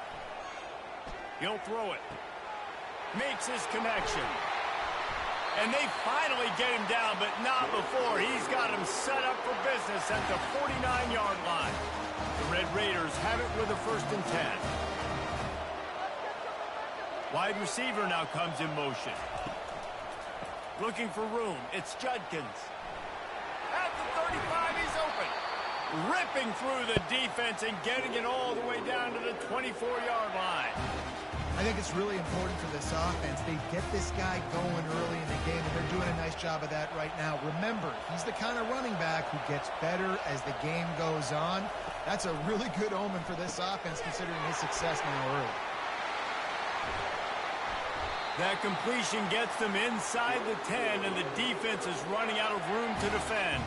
He'll throw it. Makes his connection. And they finally get him down, but not before. He's got him set up for business at the 49-yard line. The Red Raiders have it with a 1st and 10. Wide receiver now comes in motion. Looking for room. It's Judkins. At the 35, he's open. Ripping through the defense and getting it all the way down to the 24-yard line. I think it's really important for this offense. They get this guy going early in the game, and they're doing a nice job of that right now. Remember, he's the kind of running back who gets better as the game goes on. That's a really good omen for this offense, considering his success now early. That completion gets them inside the 10, and the defense is running out of room to defend.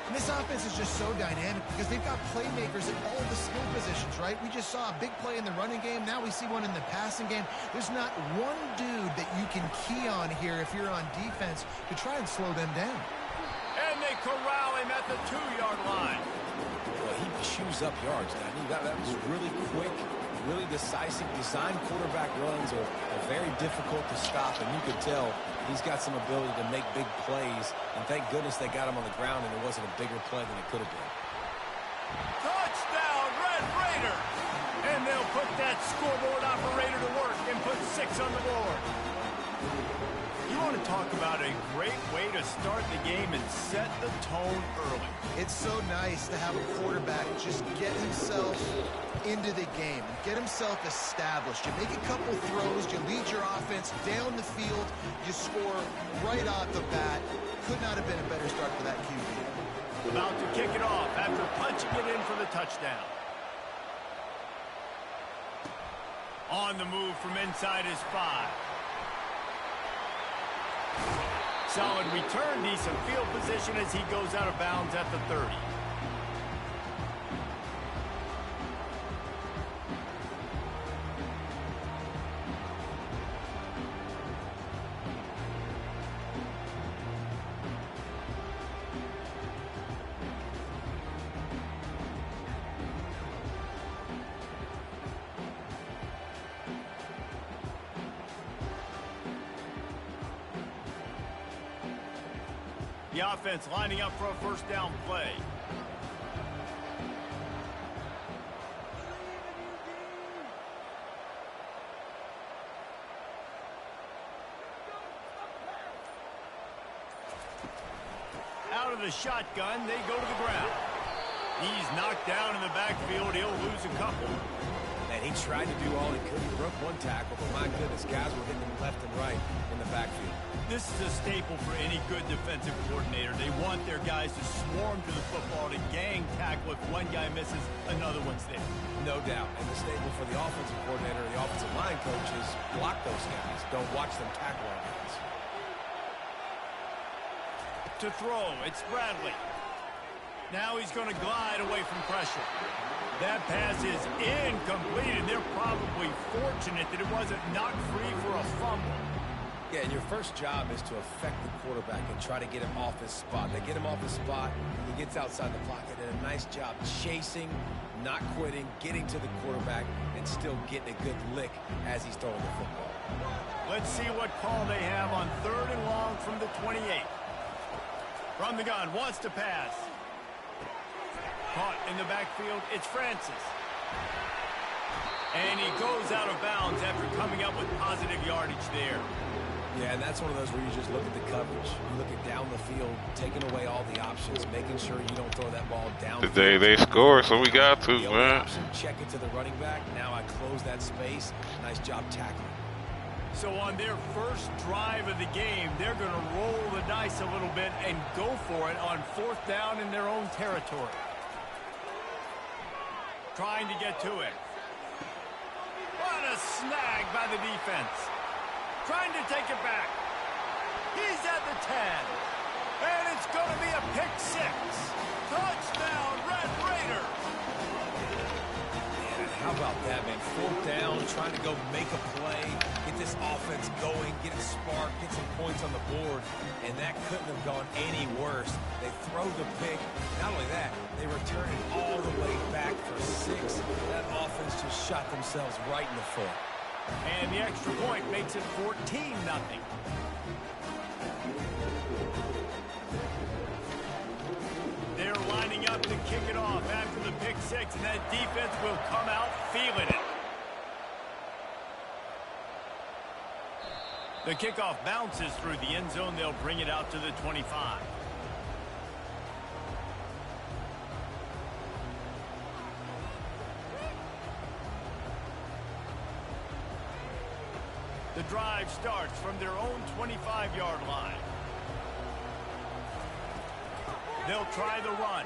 And this offense is just so dynamic because they've got playmakers at all the skill positions, right? We just saw a big play in the running game. Now we see one in the passing game. There's not one dude that you can key on here if you're on defense to try and slow them down. And they corral him at the 2-yard line. Well, he chews up yards. I mean, that was really quick, really decisive. Design quarterback runs are very difficult to stop, and you could tell he's got some ability to make big plays, and thank goodness they got him on the ground and it wasn't a bigger play than it could have been. Touchdown, Red Raiders! And they'll put that scoreboard operator to work and put 6 on the board. You want to talk about a great way to start the game and set the tone early. It's so nice to have a quarterback just get himself into the game, get himself established. You make a couple throws, you lead your offense down the field, you score right off the bat. Could not have been a better start for that QB. About to kick it off after punching it in for the touchdown. On the move from inside his 5. Solid return, decent field position as he goes out of bounds at the 30. The offense lining up for a first down play. Out of the shotgun, they go to the ground. He's knocked down in the backfield. He'll lose a couple. And he tried to do all he could. He broke one tackle, but my goodness, guys were hitting him left and right in the backfield. This is a staple for any good defensive coordinator. They want their guys to swarm to the football, to gang tackle. If one guy misses, another one's there. No doubt. And the staple for the offensive coordinator, the offensive line coach is block those guys. Don't watch them tackle our guys. To throw, it's Bradley. Now he's going to glide away from pressure. That pass is incomplete, and they're probably fortunate that it wasn't knocked free for a fumble. Yeah, and your first job is to affect the quarterback and try to get him off his spot. They get him off his spot, he gets outside the pocket, and a nice job chasing, not quitting, getting to the quarterback, and still getting a good lick as he's throwing the football. Let's see what call they have on 3rd and long from the 28. From the gun, wants to pass. Caught in the backfield, it's Francis. And he goes out of bounds after coming up with positive yardage there. Yeah, and that's one of those where you just look at the coverage. You look at down the field, taking away all the options, making sure you don't throw that ball down. They score, so we got to, the man. Option, check it to the running back. Now I close that space. Nice job tackling. So on their first drive of the game, they're going to roll the dice a little bit and go for it on 4th down in their own territory. Trying to get to it. What a snag by the defense. Trying to take it back. He's at the 10. And it's going to be a pick 6. Touchdown, Red Raiders. Man, how about that, man? 4th down, trying to go make a play, get this offense going, get a spark, get some points on the board, and that couldn't have gone any worse. They throw the pick. Not only that, they return it all the way back for 6. That offense just shot themselves right in the foot. And the extra point makes it 14-0. They're lining up to kick it off after the pick 6, and that defense will come out feeling it. The kickoff bounces through the end zone. They'll bring it out to the 25. The drive starts from their own 25-yard line. They'll try the run.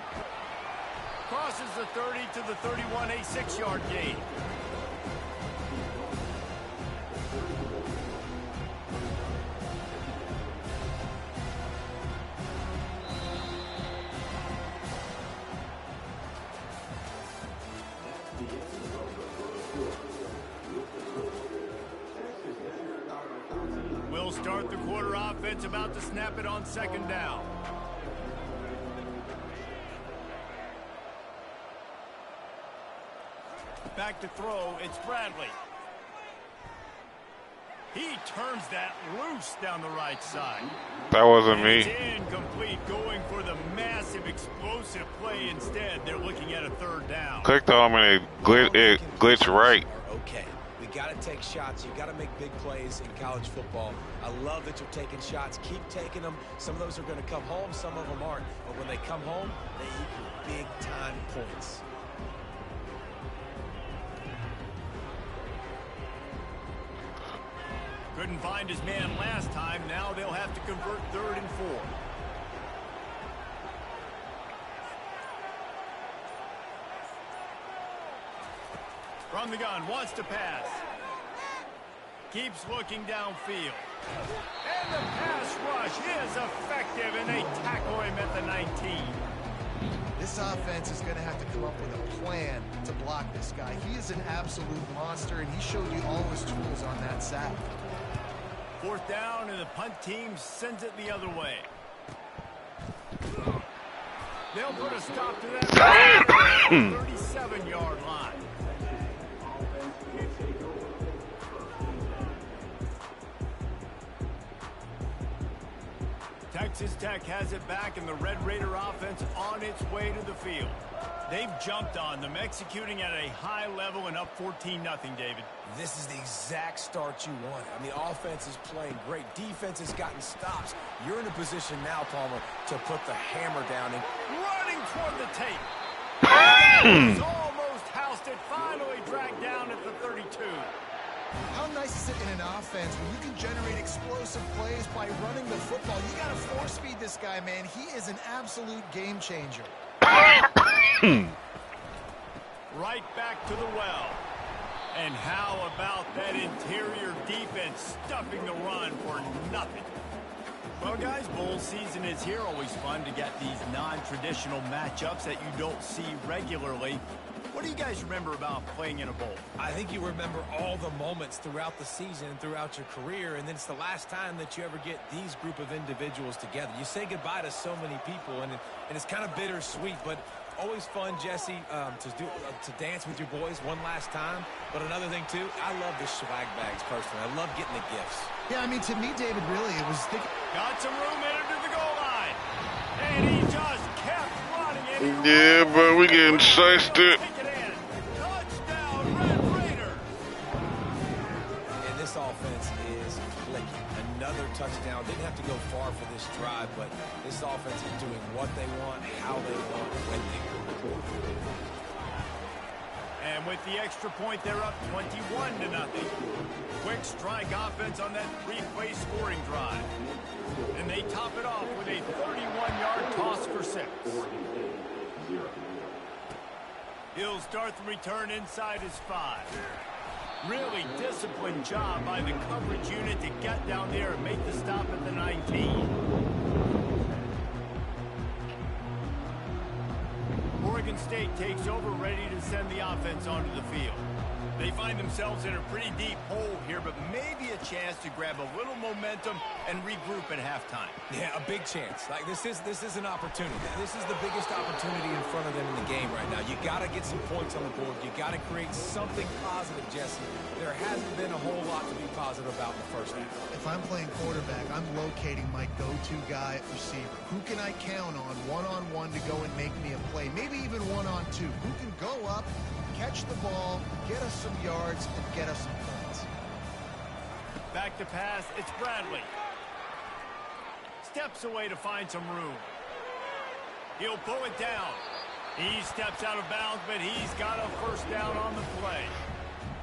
Crosses the 30 to the 31, a 6-yard gain. We'll start the quarter offense, about to snap it on 2nd down. Back to throw, it's Bradley. He turns that loose down the right side. That wasn't And me. it's incomplete, going for the massive explosive play instead. They're looking at a third down. Clicked on me, it glitched right. Okay, we got to take shots. You got to make big plays in college football. I love that you're taking shots. Keep taking them. Some of those are going to come home. Some of them aren't. But when they come home, they equal big-time points. Couldn't find his man last time. Now they'll have to convert 3rd and 4. From the gun, wants to pass. Keeps looking downfield. And the pass rush is effective, and they tackle him at the 19. This offense is going to have to come up with a plan to block this guy. He is an absolute monster, and he showed you all his tools on that sack. 4th down, and the punt team sends it the other way. They'll put a stop to that 37-yard line. Texas Tech has it back, and the Red Raider offense on its way to the field. They've jumped on them, executing at a high level and up 14-0, David. This is the exact start you want. I mean, offense is playing great. Defense has gotten stops. You're in a position now, Palmer, to put the hammer down and Running toward the tape. He's almost housed it, finally dragged down at the 32. How nice is it in an offense when you can generate explosive plays by running the football? You got to force feed this guy, man. He is an absolute game changer. Right back to the well. And how about that interior defense stuffing the run for nothing? Well, guys, bowl season is here. Always fun to get these non-traditional matchups that you don't see regularly. What do you guys remember about playing in a bowl? I think you remember all the moments throughout the season and throughout your career, and then it's the last time that you ever get these group of individuals together. You say goodbye to so many people, and it's kind of bittersweet, but always fun, Jesse, to dance with your boys one last time. But another thing, too, I love the swag bags, personally. I love getting the gifts. Yeah, I mean, to me, David, really, it was... Got some room in to the goal line. And he just kept running. Yeah, but we getting sliced it. Touchdown, Red Raider. And this offense is clicking. Another touchdown. Didn't have to go far for this drive, but this offense is doing what they want, how they want, when they want. And with the extra point, they're up 21-0. Quick strike offense on that 3-play scoring drive. And they top it off with a 31-yard toss for 6. He'll start the return inside his 5. Really disciplined job by the coverage unit to get down there and make the stop at the 19. Oregon State takes over, ready to send the offense onto the field. They find themselves in a pretty deep hole here, but maybe a chance to grab a little momentum and regroup at halftime. Yeah, a big chance. Like this is an opportunity. This is the biggest opportunity in front of them in the game right now. You got to get some points on the board. You got to create something positive, Jesse. There hasn't been a whole lot to be positive about in the first half. If I'm playing quarterback, I'm locating my go-to guy at receiver. Who can I count on one-on-one to go and make me a play? Maybe even one-on-two. Who can go up, catch the ball, get us some yards, and get us some points? Back to pass, it's Bradley. Steps away to find some room. He'll pull it down. He steps out of bounds, but he's got a first down on the play.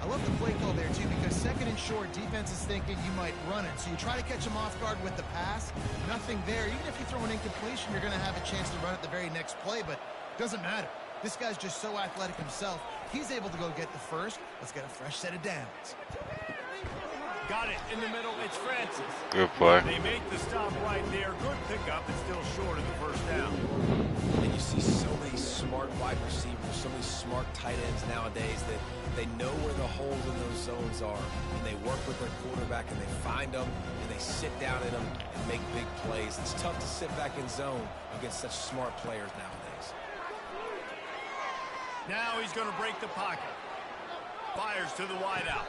I love the play call there, too, because 2nd and short, defense is thinking you might run it. So you try to catch them off guard with the pass. Nothing there. Even if you throw an incompletion, you're going to have a chance to run it the very next play, but it doesn't matter. This guy's just so athletic himself. He's able to go get the first. Let's get a fresh set of downs. Got it in the middle. It's Francis. Good play. They make the stop right there. Good pickup. It's still short of the first down. And you see so many smart wide receivers, so many smart tight ends nowadays that they know where the holes in those zones are, and they work with their quarterback, and they find them, and they sit down in them and make big plays. It's tough to sit back in zone against such smart players nowadays. Now he's going to break the pocket. Fires to the wideout.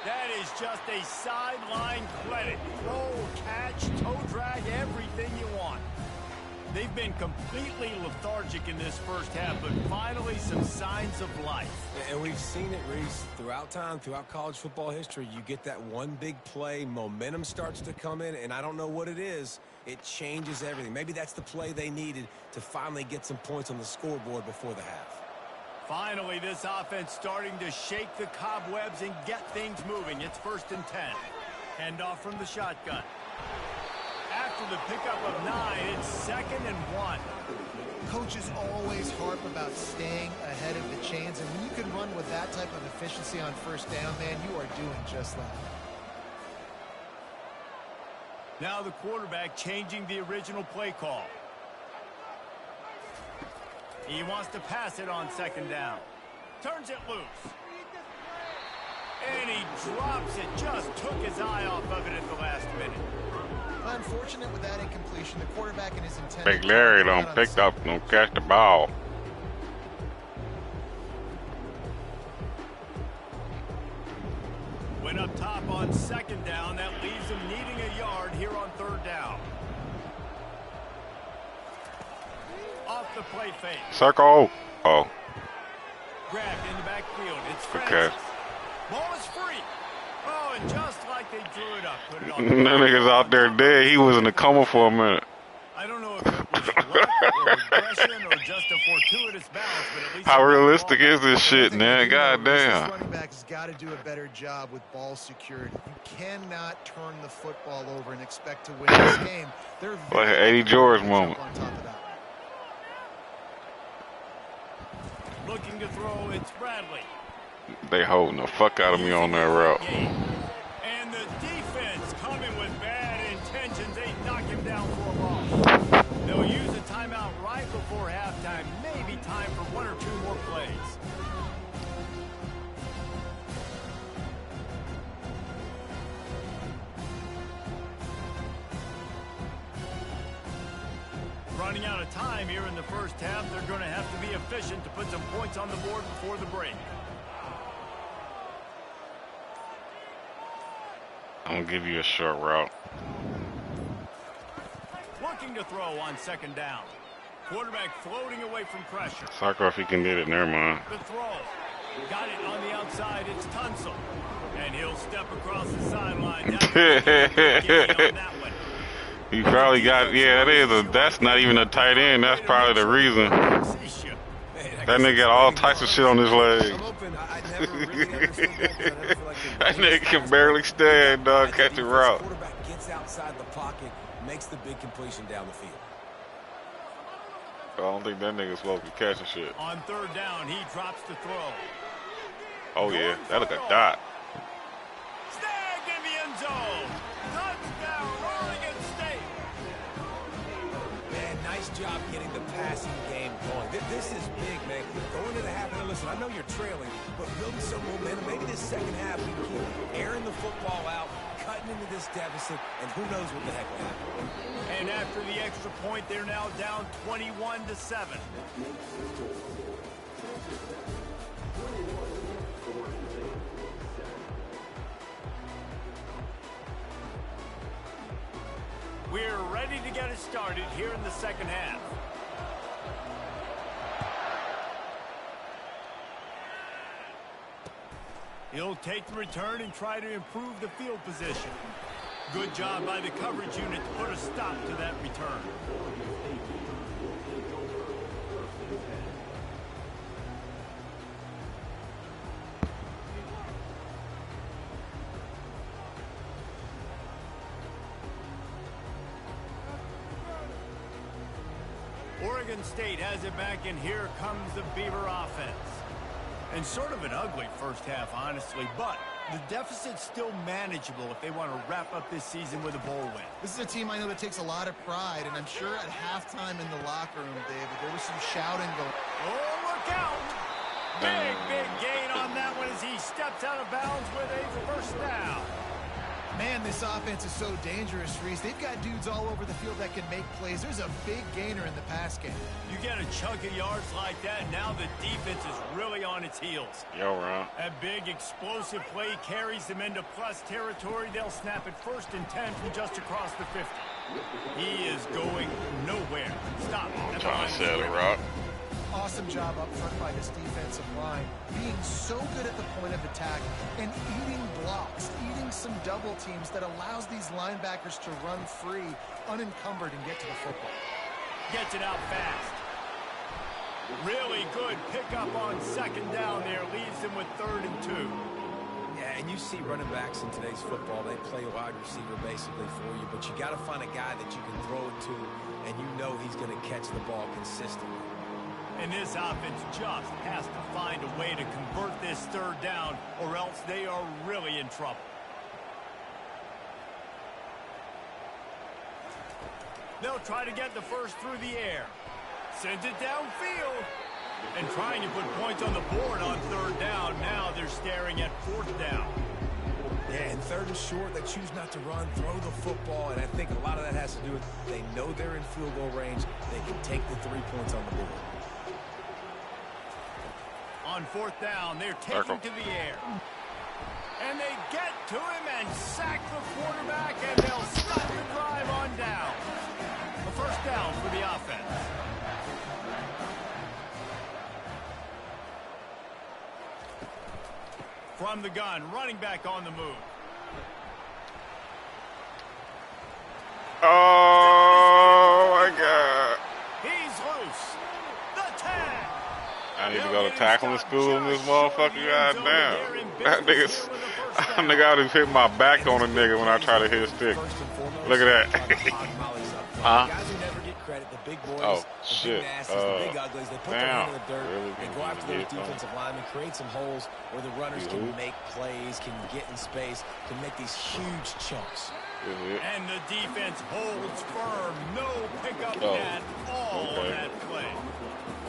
That is just a sideline clinic. Throw, catch, toe drag, everything you want. They've been completely lethargic in this first half, but finally some signs of life. And we've seen it, Reese, throughout time, throughout college football history. You get that one big play, momentum starts to come in, and I don't know what it is. It changes everything. Maybe that's the play they needed to finally get some points on the scoreboard before the half. Finally, this offense starting to shake the cobwebs and get things moving. It's 1st and 10. Handoff from the shotgun. After the pickup of 9, it's 2nd and 1. Coaches always harp about staying ahead of the chains, and when you can run with that type of efficiency on 1st down, man, you are doing just that. Now the quarterback changing the original play call. He wants to pass it on 2nd down. Turns it loose. And he drops it. Just took his eye off of it at the last minute. Unfortunate with that incompletion. The quarterback and his intent. Big Larry don't pick up, don't catch the ball. Went up top on 2nd down. That leaves him needing a yard here on 3rd down. Off the play fake. Circle. Oh. Grabbed in the backfield. It's Okay. Francis. Ball is free. Oh, and just like they drew it up, put it on. That nigga's out there dead. He was in a coma for a minute. I don't know if it was luck or regression or just a fortuitous bounce, but at least How realistic is this shit, man? God This damn. running back has got to do a better job with ball security. You cannot turn the football over and expect to win this game. They're Like an Eddie George moment. on top of that. looking to throw. It's Bradley. They holding the fuck out of me on that route. And the defense coming with bad intentions. They knock him down for a loss. They'll use a timeout right before halftime. Maybe time for 1 or 2 more plays. Running out of time here in the first half. They're going to have to be efficient to put some points on the board before the break. I'm gonna give you a short route. Looking to throw on 2nd down. Quarterback floating away from pressure. Sarko, if he can get it, never mind. The throw. Got it on the outside. It's Tunsil. And he'll step across the sideline. On that one. He probably got, yeah, that's not even a tight end. That's probably the reason. That nigga got all types of shit on his legs. That nigga can barely stand, dog, catch a route. Quarterback gets outside the pocket, makes the big completion down the field. I don't think that nigga's supposed to be catching shit. On 3rd down, he drops the throw. Oh yeah, that look a dot. Snagged in the end zone. Touchdown, Oregon State. Man, nice job getting the passing game going. This is big, man. Going to the half, and listen, I know you're trailing, but building some momentum. Maybe this second half we can keep airing the football out, cutting into this deficit, and who knows what the heck will happen. And after the extra point, they're now down 21-7. We're ready to get it started here in the second half. He'll take the return and try to improve the field position. Good job by the coverage unit to put a stop to that return. Oregon State has it back, and here comes the Beaver offense. And sort of an ugly first half, honestly, but the deficit's still manageable if they want to wrap up this season with a bowl win. This is a team I know that takes a lot of pride, and I'm sure at halftime in the locker room, David, there was some shouting going. Oh, look out! Big gain on that one as he steps out of bounds with a first down. Man, this offense is so dangerous, Reese. They've got dudes all over the field that can make plays. There's a big gainer in the pass game. You get a chunk of yards like that, now the defense is really on its heels. Yo, Ron. A big explosive play carries them into plus territory. They'll snap it 1st and 10 from just across the 50. He is going nowhere. Stop. Trying to set it, Rock. Awesome job up front by this defensive line, being so good at the point of attack and eating blocks, eating some double teams that allows these linebackers to run free, unencumbered, and get to the football. Gets it out fast. Really good pickup on 2nd down there. Leaves them with 3rd and 2. Yeah, and you see running backs in today's football, they play a wide receiver basically for you, but you got to find a guy that you can throw it to, and you know he's going to catch the ball consistently. And this offense just has to find a way to convert this 3rd down, or else they are really in trouble. They'll try to get the first through the air. Sends it downfield. And trying to put points on the board on 3rd down. Now they're staring at 4th down. Yeah, and 3rd and short, they choose not to run, throw the football, and I think a lot of that has to do with they know they're in field goal range. They can take the 3 points on the board. On 4th down, they're taking to the air. And they get to him and sack the quarterback, and they'll stop the drive on down. A 1st down for the offense. From the gun, running back on the move. Oh, my God. He's loose. The tag. I need to go to tackling school in this motherfucker. Goddamn. That nigga, I just hit my back on a nigga when I try to hit a stick. Look at that. Huh? Oh, shit. Damn. They go after the defensive linemen, create some holes where the runners can make plays, can get in space, can make these huge chunks. And the defense holds firm. No pickup at all on that play.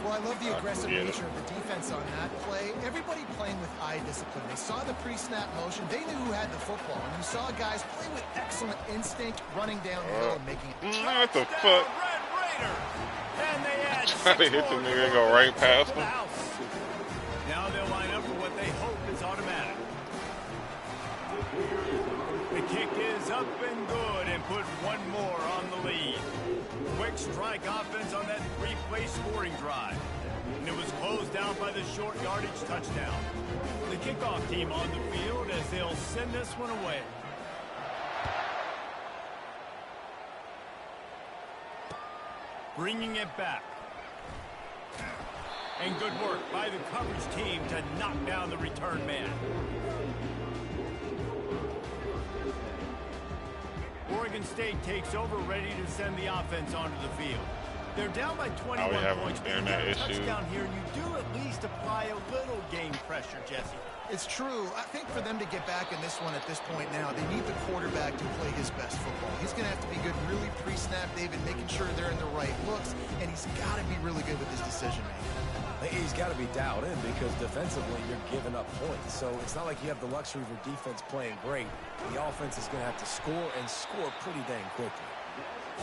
Well, I love the aggressive nature of the defense on that play. Everybody playing with eye discipline. They saw the pre-snap motion. They knew who had the football. And you saw guys play with excellent instinct, running downhill and making it. What the fuck? And they add Try to hit the nigga and go right past him. Now they'll line up for what they hope is automatic. The kick is up and good and put one more on the lead. Quick strike offense on that 3-play scoring drive. And it was closed down by the short yardage touchdown. The kickoff team on the field as they'll send this one away. Bringing it back. And good work by the coverage team to knock down the return man. Oregon State takes over, ready to send the offense onto the field. They're down by 21 points, but you get a touchdown here, and you do at least apply a little game pressure, Jesse. It's true. I think for them to get back in this one at this point now, they need the quarterback to play his best football. He's going to have to be good, really pre-snap, David, making sure they're in the right looks, and he's got to be really good with his decision-making. He's got to be dialed in because defensively you're giving up points. So it's not like you have the luxury of your defense playing great. The offense is going to have to score and score pretty dang quickly.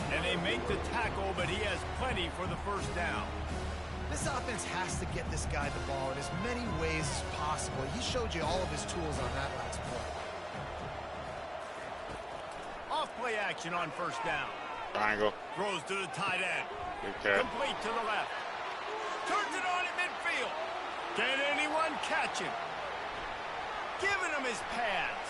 And they make the tackle, but he has plenty for the 1st down. This offense has to get this guy the ball in as many ways as possible. He showed you all of his tools on that last play. Off play action on 1st down. Triangle. Throws to the tight end. Okay. Complete to the left. Turns it on in midfield. Can anyone catch him? Giving him his pads.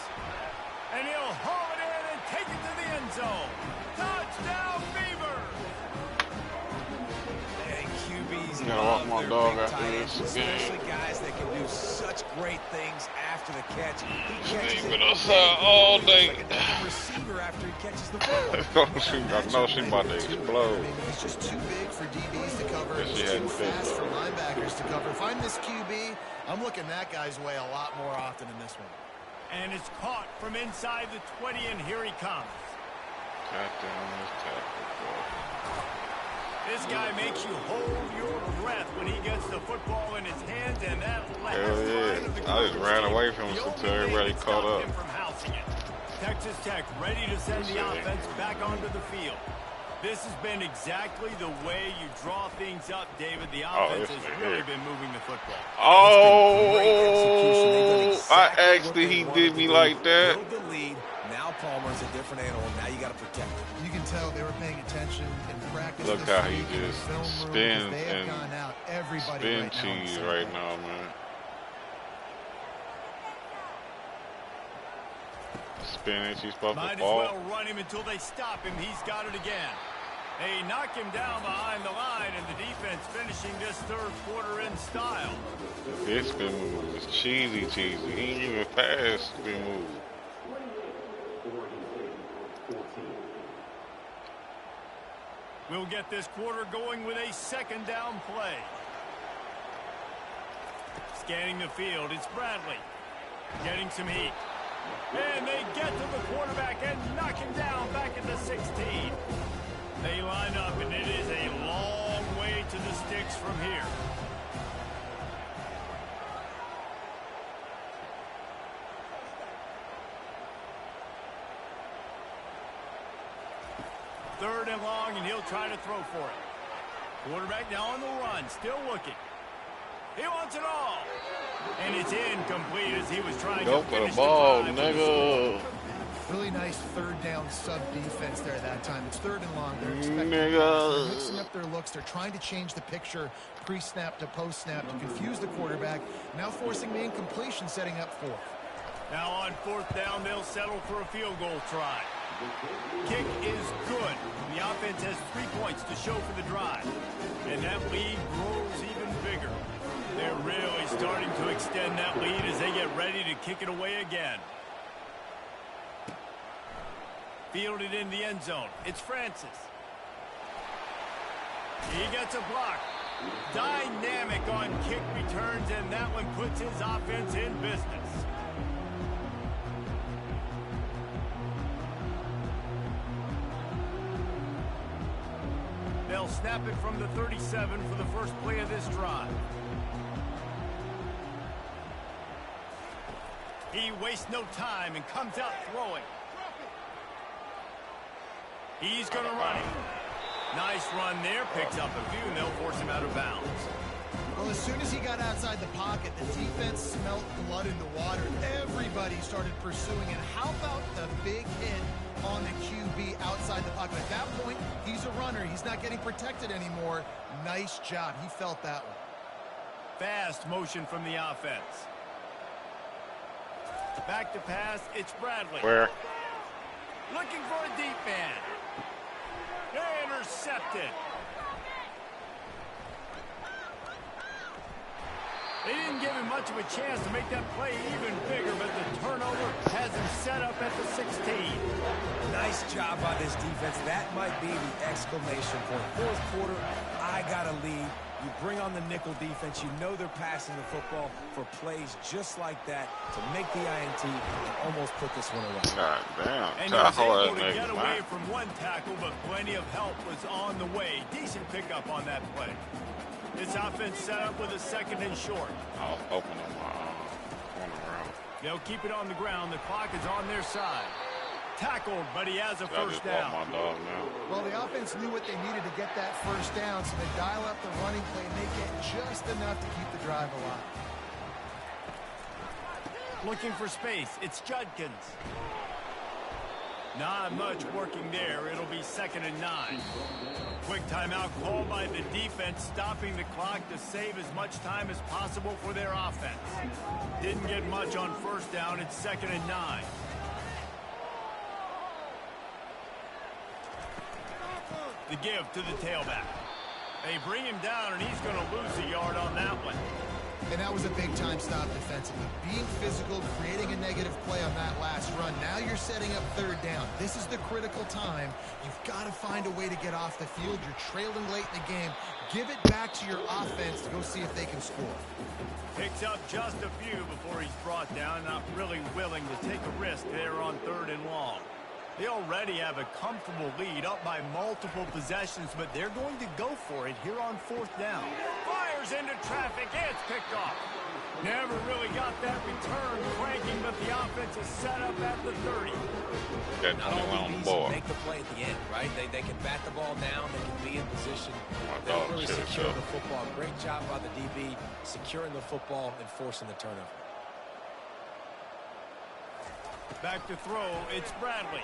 And he'll haul it in and take it to the end zone. Touchdown, Beavers! And QBs Gotta walk my dog after tight this ends, especially guys that can do such great things after the catch. He catches been it outside all day. like a receiver after he catches the football. I know she about to explode. He's just too big for DBs to cover. Yes, she He's too hadn't fit. fast for linebackers to cover. If I'm this QB, I'm looking that guy's way a lot more often in this one. And it's caught from inside the 20, and here he comes. This guy makes you hold your breath when he gets the football in his hands, and that last line of the I just ran away from him until everybody caught up. From housing it. Texas Tech ready to send the offense back onto the field. This has been exactly the way you draw things up, David. The offense has really been moving the football. Oh, I asked that he did me like that. Build the lead. Now Palmer's a different animal. Now you got to protect him. You can tell they were paying attention in practice. Look how he just spins and spin right cheese right now, man. Spinning, she's supposed to fall. Might as well run him until they stop him. He's got it again. They knock him down behind the line, and the defense finishing this third quarter in style. This spin move is cheesy. He ain't even past spin move. We'll get this quarter going with a second down play. Scanning the field, it's Bradley. Getting some heat. And they get to the quarterback and knock him down back at the 16. They line up, and it is a long way to the sticks from here. Third and long, and he'll try to throw for it. Quarterback now on the run, still looking. He wants it all. And it's incomplete as he was trying to finish the ball, nigga. Really nice third down sub defense there that time. It's third and long. They're expecting they're mixing up their looks. They're trying to change the picture pre-snap to post-snap to confuse the quarterback. Now forcing the incompletion, setting up fourth. Now on fourth down, they'll settle for a field goal try. Kick is good. The offense has 3 points to show for the drive. And that lead grows even bigger. They're really starting to extend that lead as they get ready to kick it away again. Fielded in the end zone. It's Francis. He gets a block. Dynamic on kick returns, and that one puts his offense in business. They'll snap it from the 37 for the first play of this drive. He wastes no time and comes out throwing. He's going to run it. Nice run there. Picks up a few, and they'll force him out of bounds. Well, as soon as he got outside the pocket, the defense smelled blood in the water. Everybody started pursuing it. How about the big hit on the QB outside the pocket? At that point, he's a runner. He's not getting protected anymore. Nice job. He felt that one. Fast motion from the offense. Back to pass. It's Bradley. Where? Looking for a deep man. Intercepted. They didn't give him much of a chance to make that play even bigger, but the turnover has him set up at the 16. Nice job by this defense. That might be the exclamation point. Fourth quarter, I got a lead. You bring on the nickel defense. You know they're passing the football for plays just like that to make the INT and almost put this one away. God damn. And he was able to get away from one tackle, but plenty of help was on the way. Decent pickup on that play. This offense set up with a second and short. I was open on my corner route. They'll keep it on the ground. The clock is on their side. Tackled, but he has a first down. My dog now. Well, the offense knew what they needed to get that first down, so they dial up the running play, and they get just enough to keep the drive alive. Looking for space. It's Judkins. Not much working there. It'll be 2nd and 9. Quick timeout called by the defense, stopping the clock to save as much time as possible for their offense. Didn't get much on first down. It's 2nd and 9. The give to the tailback. They bring him down, and he's going to lose a yard on that one. And that was a big-time stop defensively. Being physical, creating a negative play on that last run. Now you're setting up third down. This is the critical time. You've got to find a way to get off the field. You're trailing late in the game. Give it back to your offense to go see if they can score. Picks up just a few before he's brought down. Not really willing to take a risk there on 3rd and long. They already have a comfortable lead, up by multiple possessions, but they're going to go for it here on 4th down. Fires into traffic. It's picked off. Never really got that return cranking, but the offense is set up at the 30. That Not all 21 DBs boy. make the play at the end, right? They can bat the ball down. They can be in position. My They dog really shit secure show. the football. Great job by the DB securing the football and forcing the turnover. Back to throw, it's Bradley.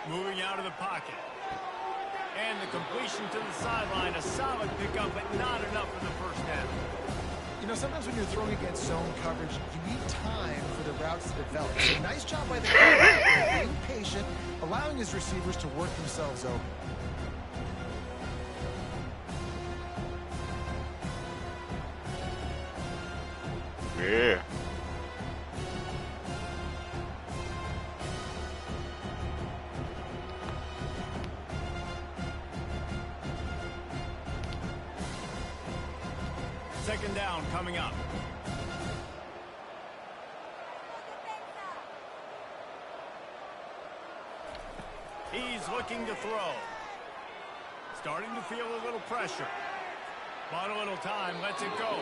Moving out of the pocket. And the completion to the sideline, a solid pickup, but not enough for the first down. You know, sometimes when you're throwing against zone coverage, you need time for the routes to develop. So nice job by the quarterback, being patient, allowing his receivers to work themselves open. Yeah. Second down coming up. He's looking to throw. Starting to feel a little pressure. Bought a little time, lets it go.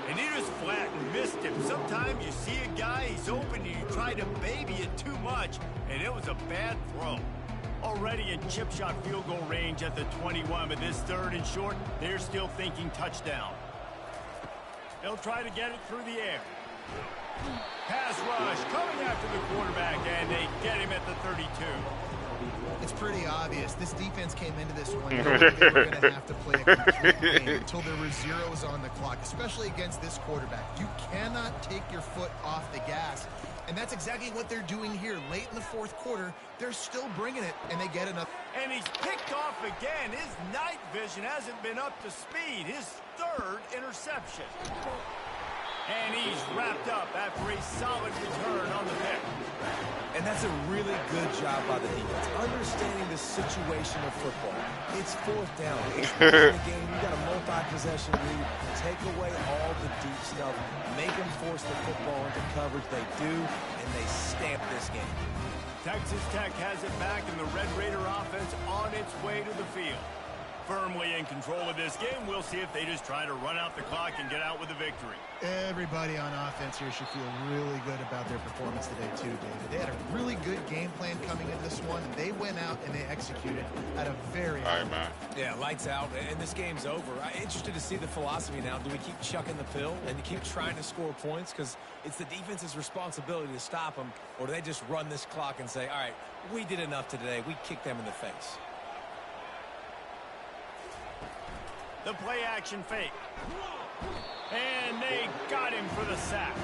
And he just flat and missed him. Sometimes you see a guy, he's open, and you try to baby it too much, and it was a bad throw. Already in chip shot field goal range at the 21, but this third and short, they're still thinking touchdown. They'll try to get it through the air. Pass rush coming after the quarterback, and they get him at the 32. It's pretty obvious. This defense came into this one knowing they were going to have to play a complete game until there were zeros on the clock, especially against this quarterback. You cannot take your foot off the gas, and that's exactly what they're doing here. Late in the fourth quarter, they're still bringing it, and they get another. And he's picked off again. His night vision hasn't been up to speed. His third interception. And he's wrapped up after a solid return on the pick. And that's a really good job by the defense, understanding the situation of football. It's fourth down. It's in the game. You got a multi-possession lead. Take away all the deep stuff. Make them force the football into coverage. They do, and they stamp this game. Texas Tech has it back, and the Red Raider offense on its way to the field. Firmly in control of this game. We'll see if they just try to run out the clock and get out with a victory. Everybody on offense here should feel really good about their performance today, too, David. They had a really good game plan coming into this one, and they went out and they executed at a very high All right, man. Yeah, lights out, and this game's over. I'm interested to see the philosophy now. Do we keep chucking the pill and keep trying to score points? Because it's the defense's responsibility to stop them, or do they just run this clock and say, all right, we did enough today. We kicked them in the face. The play action fake. And they got him for the sack.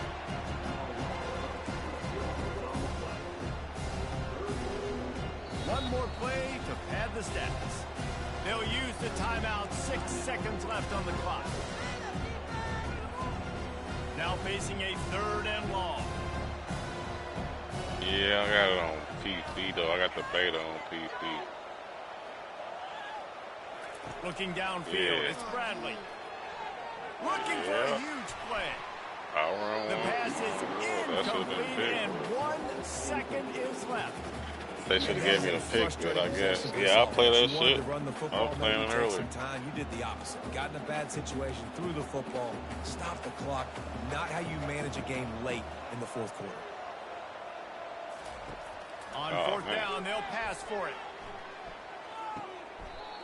One more play to pad the stats. They'll use the timeout. 6 seconds left on the clock. Now facing a third and long. Yeah, I got it on PC though. I got the beta on PC. Looking downfield, Yeah. it's Bradley. Looking for a huge play. I'll run The one. pass is That should've been incomplete, big. and 1 second is left. They should have gave me the pick, but I guess. Yeah, I'll play that You wanted shit. to run the I football, was playing maybe it take earlier. some time. You did the opposite. Got in a bad situation, threw the football, stopped the clock. Not how you manage a game late in the fourth quarter. On Oh, fourth man. down, they'll pass for it.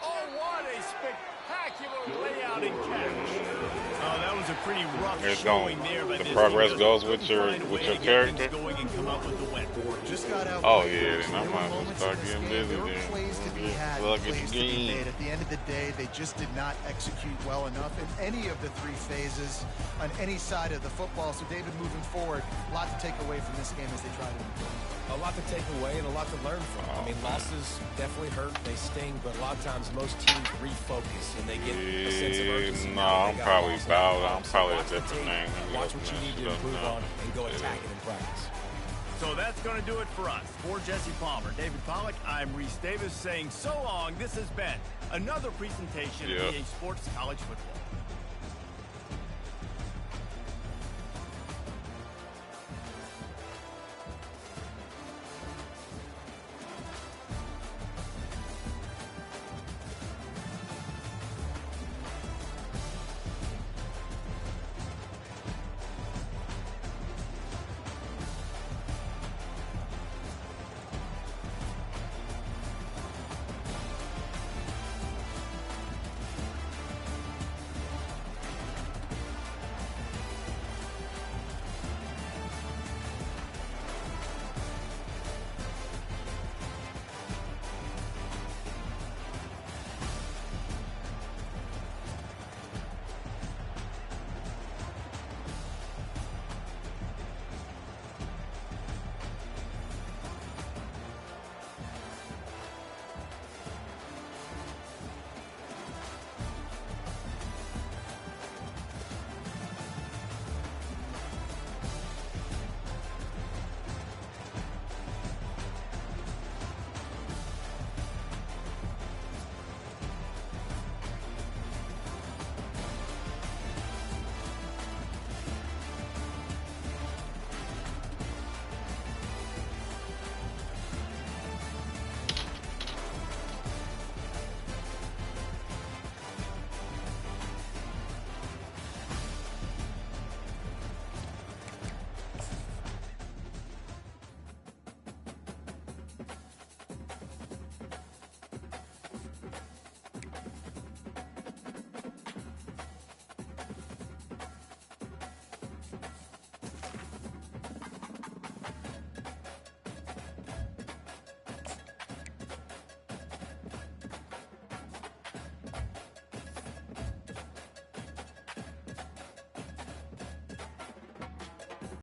Oh, what a spectacular layout and catch. Oh, that was a pretty rough It's showing going. there. But The this progress team goes just with your couldn't find a way to get character. things going and come up with the win. Just got out. Oh, yeah, then I There might were as well moments start in this getting game, busy there were then. plays to be had, Plug it plays to be in. made. At the end of the day, they just did not execute well enough in any of the three phases on any side of the football. So, David, moving forward, a lot to take away from this game as they try to improve. A lot to take away and a lot to learn from. I mean, losses definitely hurt, they sting, but a lot of times most teams refocus and they get a sense of urgency. No, Now I'm they got probably lost in Bowser. the I'm playoffs. probably a Watch the different tape, name. Let me watch open what you that need shit to up improve now. on and go attack it in practice. So that's going to do it for us. For Jesse Palmer, David Pollack, I'm Reese Davis saying so long. This has been another presentation of EA Sports College Football.